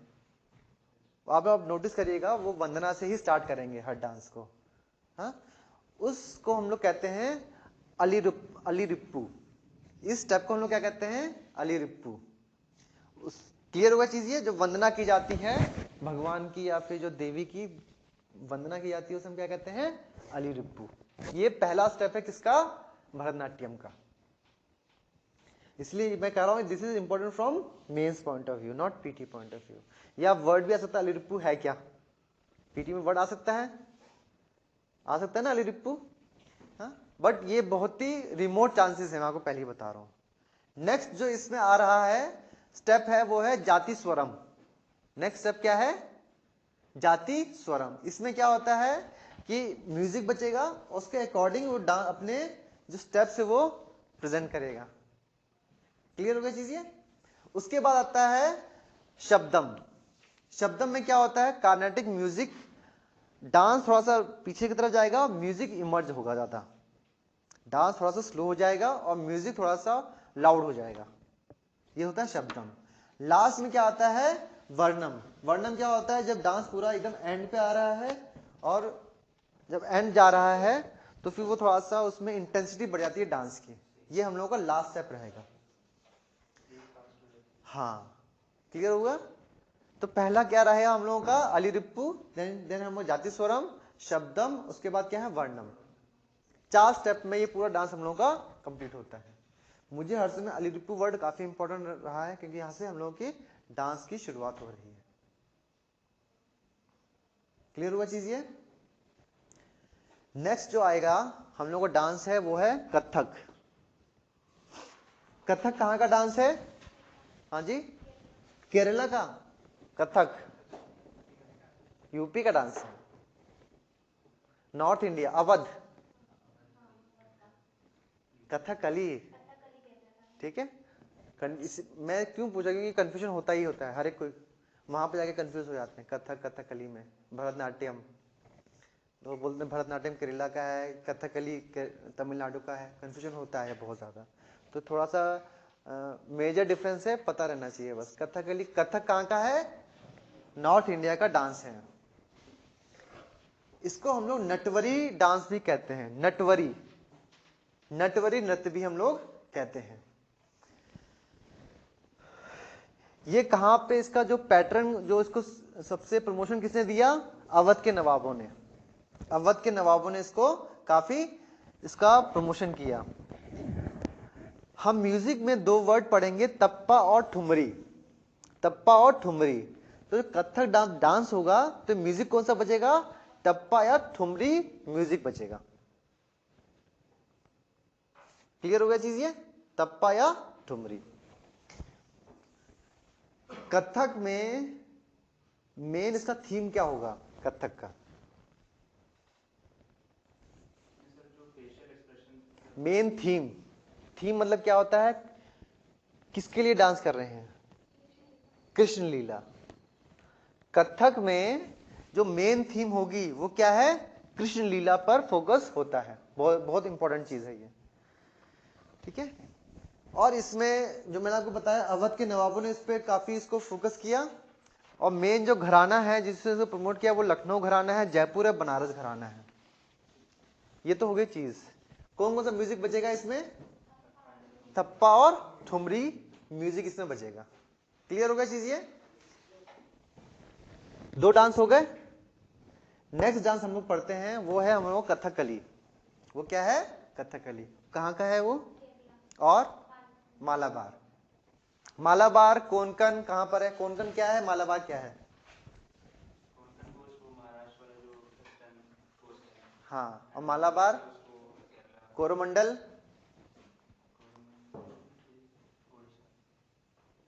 आप नोटिस करिएगा वो वंदना से ही स्टार्ट करेंगे हर डांस को। हाँ, उसको हम लोग कहते हैं अली रिप्पू। इस स्टेप को हम लोग क्या कहते हैं? अली रिप्पू। क्लियर होगा चीज ये? जो वंदना की जाती है भगवान की या फिर जो देवी की वंदना की जाती है उसे हम क्या कहते हैं? अली रिप्पू। ये पहला स्टेप है किसका? भरतनाट्यम का। इसलिए मैं कह रहा हूं this is important from mains point of view, not PT point of view. या वर्ड भी आ सकता है, अली रिप्पू है क्या? पीटी में वर्ड आ सकता है? आ सकता है ना अली रिप्पू? हाँ, बट ये बहुत ही रिमोट चांसेस है, मैं आपको पहले ही बता रहा हूँ। नेक्स्ट जो इसमें आ रहा है स्टेप है वो है जाति स्वरम। नेक्स्ट स्टेप क्या है? जाति स्वरम। इसमें क्या होता है कि म्यूजिक बचेगा, उसके अकॉर्डिंग वो अपने जो स्टेप्स है वो प्रेजेंट करेगा। क्लियर हो गया चीज ये? उसके बाद आता है शब्दम। शब्दम में क्या होता है? कार्नेटिक म्यूजिक, डांस थोड़ा सा पीछे की तरफ जाएगा, म्यूजिक इमर्ज होगा ज्यादा, डांस थोड़ा सा स्लो हो जाएगा और म्यूजिक थोड़ा सा लाउड हो जाएगा। ये होता है शब्दम। लास्ट में क्या आता है? वर्णम। वर्णम क्या होता है? जब डांस पूरा एकदम एंड पे आ रहा है और जब एंड जा रहा है तो फिर वो थोड़ा सा उसमें इंटेंसिटी बढ़ जाती है डांस की। ये हम लोगों का लास्ट स्टेप रहेगा। हाँ, क्लियर हुआ? तो पहला क्या रहेगा हम लोगों का? अलिरिप्पू, देन हम लोग जाति स्वरम, शब्दम, उसके बाद क्या है? वर्णम। 4 स्टेप में ये पूरा डांस हम लोगों का कंप्लीट होता है। मुझे हर समय अलिरिप्पू वर्ड काफी इंपॉर्टेंट रहा है क्योंकि यहां से हम लोगों की डांस की शुरुआत हो रही है। क्लियर हुआ चीज ये? नेक्स्ट जो आएगा हम लोग का डांस है वो है कथक। कथक कहां का डांस है? हाँ जी, केरला का कथक यूपी का डांस है। नॉर्थ इंडिया अवध कथकली, ठीक है। मैं क्यों पूछा? क्योंकि कंफ्यूजन होता ही होता है, हर एक कोई वहां पे जाके कंफ्यूज हो जाते हैं। कथक कथकली में भरतनाट्यम, तो बोलते हैं भरतनाट्यम केरला का है, कथकली तमिलनाडु का है, कंफ्यूजन होता है बहुत ज्यादा। तो थोड़ा सा मेजर डिफरेंस है, पता रहना चाहिए बस। कथकली, कथक कहाँ का है? नॉर्थ इंडिया का डांस है। इसको हम लोग नटवरी डांस भी कहते हैं। नटवरी, नटवरी नृत्य भी हम लोग कहते हैं। ये कहां पे इसका जो पैटर्न, जो इसको सबसे प्रमोशन किसने दिया? अवध के नवाबों ने। अवध के नवाबों ने इसको काफी इसका प्रमोशन किया। हम म्यूजिक में 2 वर्ड पढ़ेंगे, तप्पा और ठुमरी। तप्पा और ठुमरी। तो जो कथक डांस होगा तो म्यूजिक कौन सा बजेगा? टप्पा या ठुमरी म्यूजिक बजेगा। क्लियर हो गया चीज ये? तप्पा या ठुमरी। कथक में मेन इसका थीम क्या होगा? कथक का मेन थीम, थीम मतलब क्या होता है? किसके लिए डांस कर रहे हैं? कृष्ण लीला। कथक में जो मेन थीम होगी वो क्या है? कृष्ण लीला पर फोकस होता है। बहुत बहुत इंपॉर्टेंट चीज है ये, ठीक है। और इसमें जो मैंने आपको बताया अवध के नवाबों ने इस पे काफी इसको फोकस किया। और मेन जो घराना है जिससे इसको प्रमोट किया वो लखनऊ घराना है, जयपुर है, बनारस घराना है। ये तो हो गई चीज। कौन कौन सा म्यूजिक बजेगा इसमें? थप्पा और ठुमरी म्यूजिक इसमें बजेगा। क्लियर हो गया चीज ये? 2 डांस हो गए। नेक्स्ट डांस हम लोग पढ़ते हैं वो है हम लोग कथकली। वो क्या है? कथकली। कहाँ का है वो? और मालाबार। मालाबार कोंकण कहाँ पर है? कोंकण क्या है? मालाबार क्या है? हाँ, और मालाबार कोरोमंडल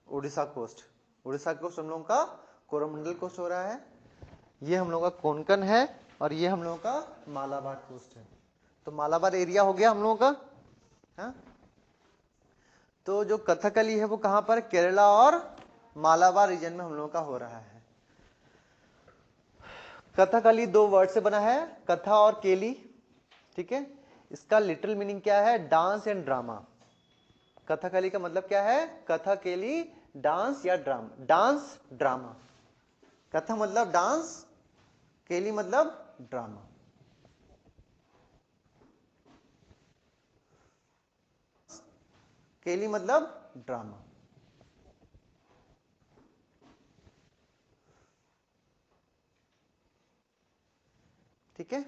उड़ीसा कोस्ट। उड़ीसा कोस्ट हम लोगों का कोरोमंडल कोस्ट हो रहा है। ये हम लोगों का कोंकण है और ये हम लोगों का मालाबार कोस्ट है। तो मालाबार एरिया हो गया हम लोगों का। हाँ? तो जो कथकली है वो कहां पर? केरला और मालाबार रीजन में हम लोगों का हो रहा है। कथकली 2 वर्ड से बना है, कथा और केली, ठीक है। इसका लिटिल मीनिंग क्या है? Dance and drama. कथकली का मतलब क्या है? कथा, केली, डांस या ड्रामा। Dance drama. कथा मतलब डांस, केली मतलब ड्रामा। केली मतलब ड्रामा। ठीक है।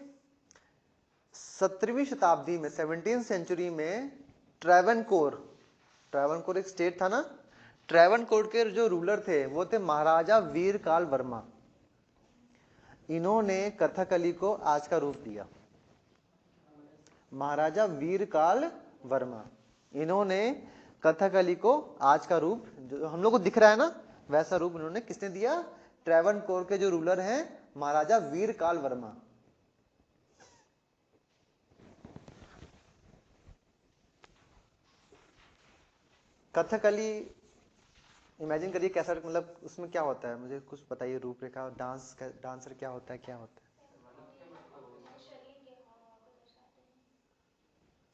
17वीं शताब्दी में, 17th सेंचुरी में ट्रैवनकोर एक स्टेट था ना, ट्रैवनकोर के जो रूलर थे वो थे महाराजा वीरकाल वर्मा। इन्होंने कथकली को आज का रूप दिया। महाराजा वीरकाल वर्मा। इन्होंने कथकली को आज का रूप जो हम लोग को दिख रहा है ना, वैसा रूप इन्होंने किसने दिया? ट्रैवनकोर के जो रूलर हैं महाराजा वीरकाल वर्मा। कथकली इमेजिन करिए कैसा, मतलब उसमें क्या होता है, मुझे कुछ बताइए रूपरेखा। डांसर क्या होता है, क्या होता है?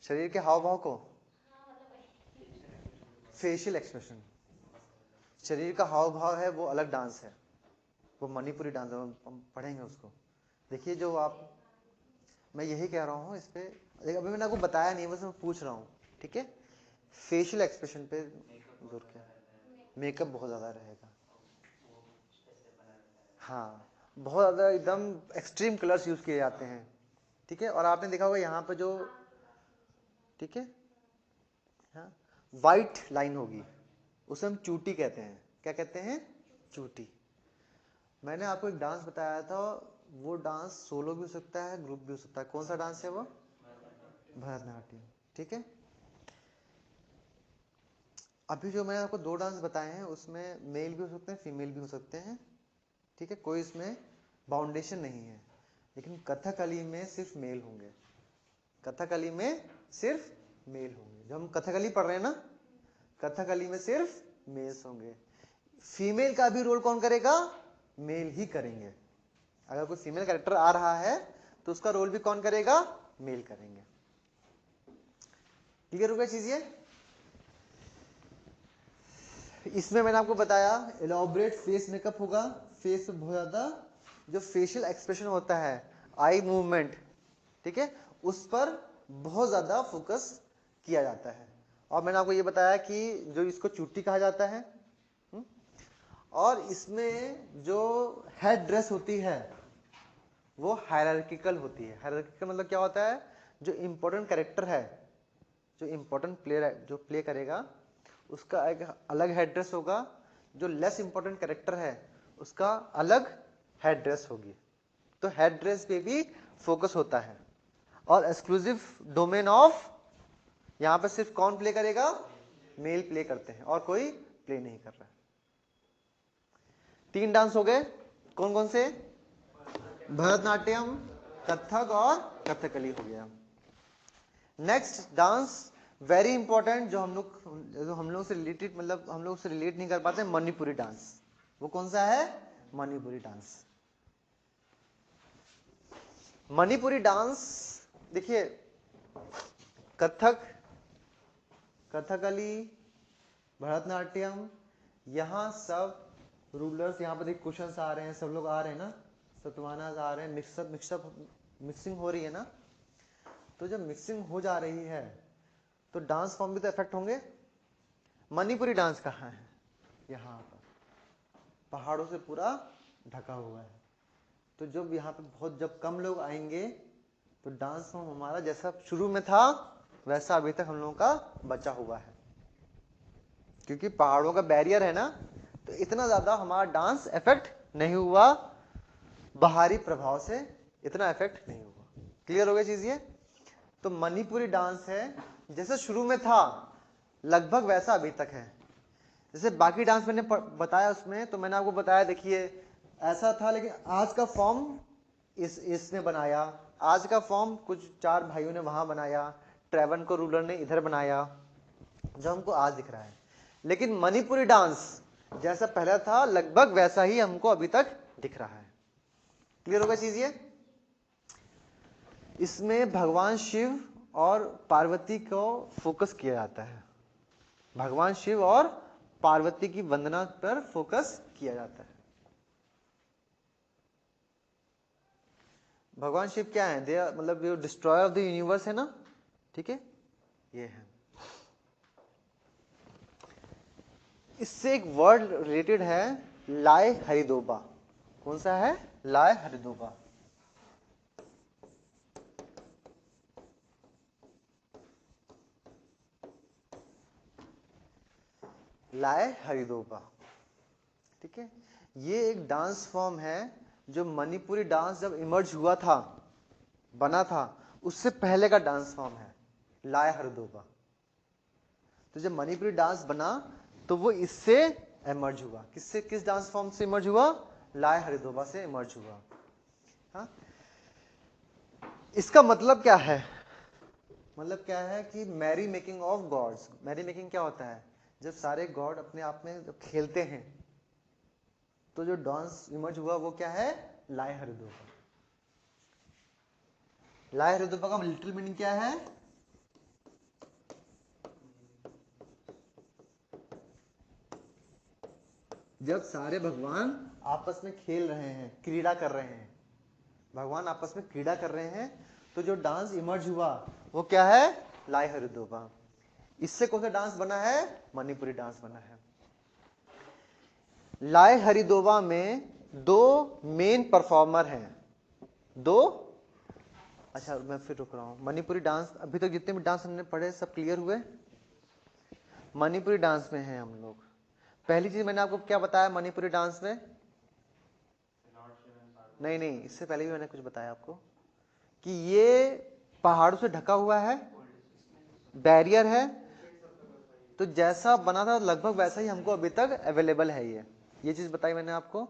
शरीर के हाव भाव को, फेशियल एक्सप्रेशन, शरीर का हाव भाव है वो अलग डांस है, वो मणिपुरी डांस है, हम पढ़ेंगे उसको। देखिए जो आप, मैं यही कह रहा हूँ इस पे, अभी मैंने आपको बताया नहीं, बस मैं पूछ रहा हूँ, ठीक है। फेशियल एक्सप्रेशन पे जोर क्या, मेकअप बहुत ज्यादा रहेगा, हाँ बहुत ज्यादा एकदम एक्सट्रीम कलर्स यूज किए जाते हैं, ठीक है। और आपने देखा होगा यहाँ पे जो, ठीक है, हाँ वाइट लाइन होगी, उसे हम चूटी कहते हैं। क्या कहते हैं? चूटी। मैंने आपको एक डांस बताया था, वो डांस सोलो भी हो सकता है, ग्रुप भी हो सकता है। कौन सा डांस है वो? भरतनाट्यम, ठीक है। अभी जो मैंने आपको 2 डांस बताए हैं उसमें मेल भी हो सकते हैं, फीमेल भी हो सकते हैं, ठीक है, कोई इसमें बाउंडेशन नहीं है। लेकिन कथकली में सिर्फ मेल होंगे, कथकली में सिर्फ मेल होंगे। जब हम कथकली पढ़ रहे हैं ना, कथकली में सिर्फ मेल्स होंगे। फीमेल का भी रोल कौन करेगा? मेल ही करेंगे। अगर कोई फीमेल कैरेक्टर आ रहा है तो उसका रोल भी कौन करेगा? मेल करेंगे। क्लियर हो गया चीज ये? इसमें मैंने आपको बताया एलॉबरेट फेस मेकअप होगा, फेस पे बहुत ज्यादा जो फेशियल एक्सप्रेशन होता है, आई मूवमेंट, ठीक है, उस पर बहुत ज्यादा फोकस किया जाता है। और मैंने आपको ये बताया कि जो इसको चुट्टी कहा जाता है, और इसमें जो हेड ड्रेस होती है वो हायरार्किकल होती है। हायरार्किकल मतलब क्या होता है? जो इंपॉर्टेंट कैरेक्टर है, जो इंपॉर्टेंट प्लेयर है, जो प्ले करेगा, उसका एक अलग हेड ड्रेस होगा, जो लेस इंपॉर्टेंट कैरेक्टर है उसका अलग हेड ड्रेस होगी। तो हेड ड्रेस पे भी फोकस होता है। और एक्सक्लूसिव डोमेन ऑफ, यहां पर सिर्फ कौन प्ले करेगा? मेल प्ले करते हैं और कोई प्ले नहीं कर रहा है। 3 डांस हो गए, कौन कौन से? भरतनाट्यम, कथक और कथकली हो गया। नेक्स्ट डांस वेरी इंपॉर्टेंट, जो हम लोग से रिलेटेड, मतलब हम लोग से रिलेट नहीं कर पाते, मणिपुरी डांस। वो कौन सा है? मणिपुरी डांस। मणिपुरी डांस देखिए, कथक, कथकली, भरतनाट्यम, यहाँ सब रूलर्स, यहाँ पर क्वेश्चंस आ रहे हैं, सब लोग आ रहे हैं ना, सतवाना आ रहे हैं, मिक्सिंग हो रही है ना। तो जब मिक्सिंग हो जा रही है तो डांस फॉर्म भी तो इफेक्ट होंगे। मणिपुरी डांस कहाँ है? यहाँ पर पहाड़ों से पूरा ढका हुआ है। तो जब यहाँ पे बहुत, जब कम लोग आएंगे तो डांस फॉर्म हमारा जैसा शुरू में था वैसा अभी तक हम लोगों का बचा हुआ है, क्योंकि पहाड़ों का बैरियर है ना, तो इतना ज्यादा हमारा डांस इफेक्ट नहीं हुआ, बाहरी प्रभाव से इतना इफेक्ट नहीं हुआ। क्लियर हो गया चीज ये? तो मणिपुरी डांस है जैसे शुरू में था लगभग वैसा अभी तक है। जैसे बाकी डांस मैंने बताया उसमें, तो मैंने आपको बताया देखिए ऐसा था, लेकिन आज का फॉर्म इसने बनाया, आज का फॉर्म कुछ 4 भाइयों ने वहां बनाया, ट्रेवन को रूलर ने इधर बनाया, जो हमको आज दिख रहा है। लेकिन मणिपुरी डांस जैसा पहले था लगभग वैसा ही हमको अभी तक दिख रहा है। क्लियर होगा चीज ये? इसमें भगवान शिव और पार्वती को फोकस किया जाता है, भगवान शिव और पार्वती की वंदना पर फोकस किया जाता है। भगवान शिव क्या है? दे मतलब जो डिस्ट्रॉयर ऑफ द यूनिवर्स है ना, ठीक है, ये है। इससे एक वर्ड रिलेटेड है, लाय हरिदोबा। कौन सा है? लाय हरिदोबा। लाय हरिदोबा, ठीक है। ये एक डांस फॉर्म है जो मणिपुरी डांस जब इमर्ज हुआ था, बना था, उससे पहले का डांस फॉर्म है लाय हरदोबा। तो जब मणिपुरी डांस बना तो वो इससे इमर्ज हुआ। किससे, किस डांस फॉर्म से इमर्ज हुआ? लाय हरिदोबा से इमर्ज हुआ। हाँ? इसका मतलब क्या है? मतलब क्या है कि merry making of gods. Merry making क्या होता है? जब सारे गॉड अपने आप में जब खेलते हैं तो जो डांस इमर्ज हुआ वो क्या है? लाय हरिदोबा। लाय हरिदोबा का लिटिल मीनिंग क्या है? जब सारे भगवान आपस में खेल रहे हैं, क्रीड़ा कर रहे हैं, भगवान आपस में क्रीड़ा कर रहे हैं, तो जो डांस इमर्ज हुआ वो क्या है? लाय हरिदोबा। इससे कौन सा डांस बना है? मणिपुरी डांस बना है। लाय हरिदोबा में दो मेन परफॉर्मर हैं। दो, अच्छा मैं फिर रुक रहा हूं। मणिपुरी डांस, अभी तक जितने भी डांस हमने पढ़े सब क्लियर हुए? मणिपुरी डांस में हैं हम लोग। पहली चीज मैंने आपको क्या बताया मणिपुरी डांस में? नहीं, इससे पहले भी मैंने कुछ बताया आपको कि ये पहाड़ों से ढका हुआ है, बैरियर है, तो जैसा बना था लगभग वैसा ही हमको अभी तक अवेलेबल है। ये चीज बताई मैंने आपको।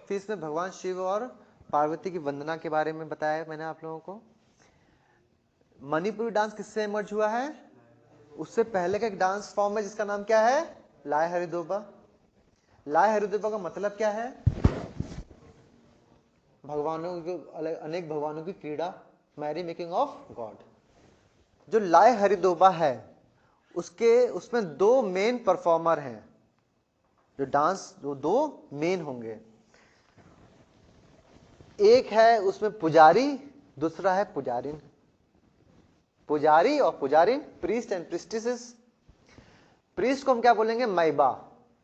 फिर इसमें भगवान शिव और पार्वती की वंदना के बारे में बताया मैंने आप लोगों को। मणिपुरी डांस किससे इमर्ज हुआ है? उससे पहले का एक डांस फॉर्म है जिसका नाम क्या है? लाय हरिदोबा। लाय हरिदोबा का मतलब क्या है? भगवानों की, अनेक भगवानों की क्रीड़ा, मैरी मेकिंग ऑफ गॉड। जो लाय हरिदोबा है उसमें दो मेन परफॉर्मर हैं। जो डांस दो मेन होंगे, एक है उसमें पुजारी, दूसरा है पुजारिन। पुजारी और पुजारिन, प्रीस्ट एंड प्रीस्टिसेस। प्रीस्ट को हम क्या बोलेंगे? माइबा।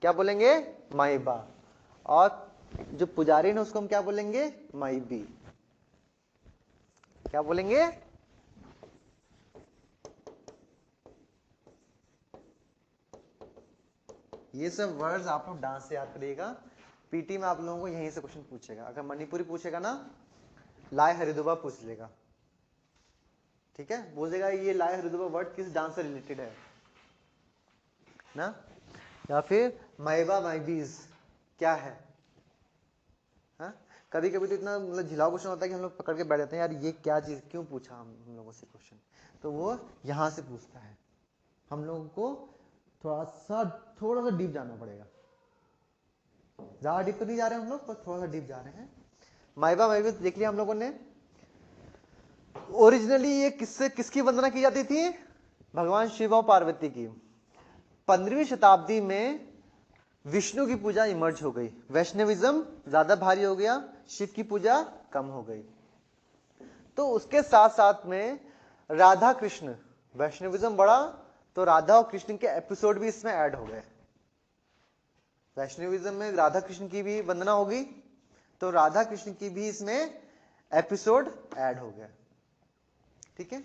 क्या बोलेंगे? माइबा। और जो पुजारिन है उसको हम क्या बोलेंगे? माइबी। क्या बोलेंगे? ये सब वर्ड्स आप लोग डांस से याद करिएगा। पीटी में आप लोगों को यहीं से क्वेश्चन पूछेगा। अगर मणिपुरी पूछेगा ना, लाय हरिदोबा पूछ लेगा, ठीक है? बोलेगा ये लाय हरिदोबा वर्ड किस डांस से रिलेटेड है ना। या फिर माइबा माइबीज क्या है? हाँ? कभी कभी तो इतना मतलब झिलाओ क्वेश्चन होता है कि हम लोग पकड़ के बैठ जाते हैं, यार ये क्या चीज, क्यों पूछा हम लोगों से क्वेश्चन। तो वो यहां से पूछता है। हम लोगों को थोड़ा सा डीप जाना पड़ेगा। ज्यादा डीप तो नहीं जा रहे हम लोग, पर थोड़ा सा डीप जा रहे हैं। माइबा माइबी देख लिया हम लोगों ने। ओरिजिनली ये किसकी वंदना की जाती थी? भगवान शिव और पार्वती की। 15वीं शताब्दी में विष्णु की पूजा इमर्ज हो गई, वैष्णविज्म ज्यादा भारी हो गया, शिव की पूजा कम हो गई। तो उसके साथ साथ में राधा कृष्ण, वैष्णविज्म बढ़ा तो राधा और कृष्ण के एपिसोड भी इसमें ऐड हो गए। वैष्णविज्म में राधा कृष्ण की भी वंदना होगी, तो राधा कृष्ण की भी इसमें एपिसोड ऐड हो गया। ठीक है,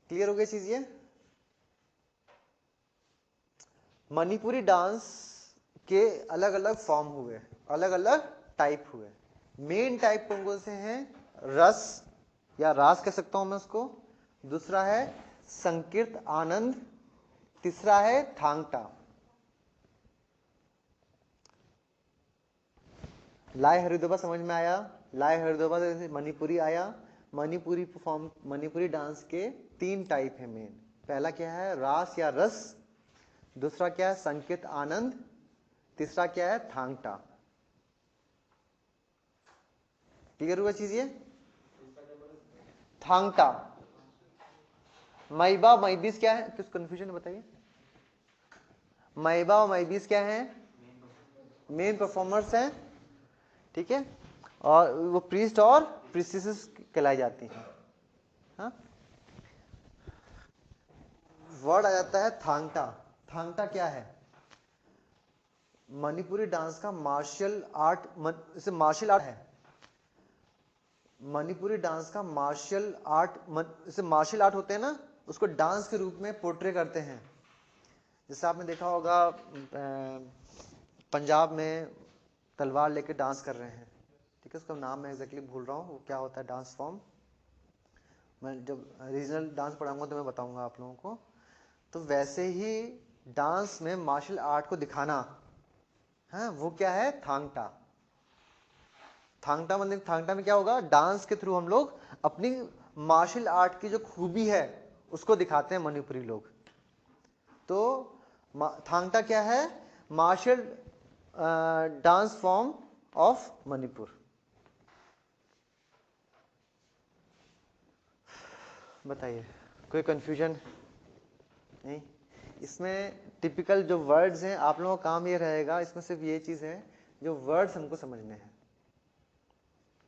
क्लियर हो गई चीज ये? मणिपुरी डांस के अलग अलग फॉर्म हुए, अलग अलग टाइप हुए। मेन टाइप कौन से हैं? रस या रास कह सकता हूं मैं उसको। दूसरा है संकीर्त आनंद। तीसरा है थांगटा। लाय हरिदोबा समझ में आया? लाय हरिदोबा से मणिपुरी आया। मणिपुरी फॉर्म, मणिपुरी डांस के 3 टाइप है मेन। पहला क्या है? रास या रस। दूसरा क्या है? संकेत आनंद। तीसरा क्या है? थांगटा। क्लियर हुआ चीज ये? थांगटा। माइबा माइबीस क्या है? कुछ कंफ्यूजन बताइए। माइबा और माइबीस क्या है? मेन परफॉर्मर्स हैं, ठीक है, और वो प्रीस्ट और प्रीस्टिसेस कहलाई जाती हैं। हाँ? वर्ड आ जाता है थांगटा। थांगटा क्या है? मणिपुरी डांस का मार्शल आर्ट, इसे मार्शल आर्ट है। मणिपुरी डांस का मार्शल आर्ट, जैसे मार्शल आर्ट होते हैं ना, उसको डांस के रूप में पोर्ट्रे करते हैं। जैसे आपने देखा होगा पंजाब में तलवार लेके डांस कर रहे हैं, ठीक है, उसका नाम मैं एग्जैक्टली भूल रहा हूँ, वो क्या होता है डांस फॉर्म। मैं जब रीजनल डांस पढ़ाऊंगा तो मैं बताऊंगा आप लोगों को। तो वैसे ही डांस में मार्शल आर्ट को दिखाना है, वो क्या है, थांग टा। थांग टा मतलब थांग टा में क्या होगा, डांस के थ्रू हम लोग अपनी मार्शल आर्ट की जो खूबी है उसको दिखाते हैं मणिपुरी लोग। तो थांग टा क्या है, martial dance form of Manipur. बताइए कोई कंफ्यूजन नहीं? इसमें टिपिकल जो वर्ड्स हैं, आप लोगों का काम ये रहेगा, इसमें सिर्फ ये चीज है जो वर्ड्स हमको समझने हैं,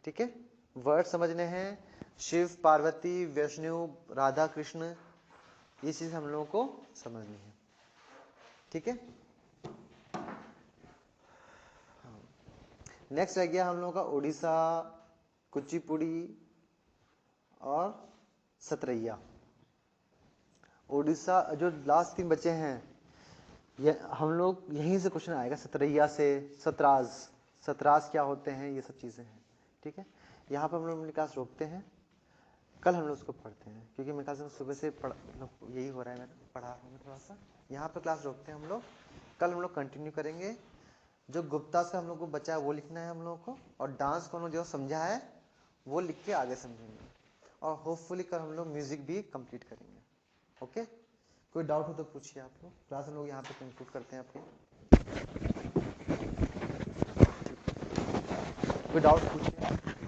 ठीक है, वर्ड समझने हैं। शिव पार्वती वैष्णु राधा कृष्ण, ये चीज हम लोगों को समझनी है, ठीक है। नेक्स्ट रह गया हम लोगों का उड़ीसा, कुचिपुड़ी और सतरैया। उड़ीसा जो लास्ट 3 बचे हैं, ये हम लोग यहीं से क्वेश्चन आएगा, सतरैया से। सतराज, सतराज क्या होते हैं, ये सब चीजें हैं, ठीक है। यहाँ पर हम लोग अपनी क्लास रोकते हैं, कल हम लोग उसको पढ़ते हैं, क्योंकि मेरे ख्याल से सुबह से यही हो रहा है, मैं पढ़ा रहा हूँ थोड़ा सा। यहाँ पर क्लास रोकते हैं हम लोग, कल हम लोग कंटिन्यू करेंगे। जो गुप्ता से हम लोग को बचा है वो लिखना है हम लोगों को, और डांस को हम लोग जो समझा है वो लिख के आगे समझेंगे, और होपफुली कल हम लोग म्यूजिक भी कंप्लीट करेंगे, ओके। कोई डाउट हो तो पूछिए आप लोग, क्लास हम लोग यहाँ पे कंक्लूड करते हैं अपनी। कोई डाउट पूछिए।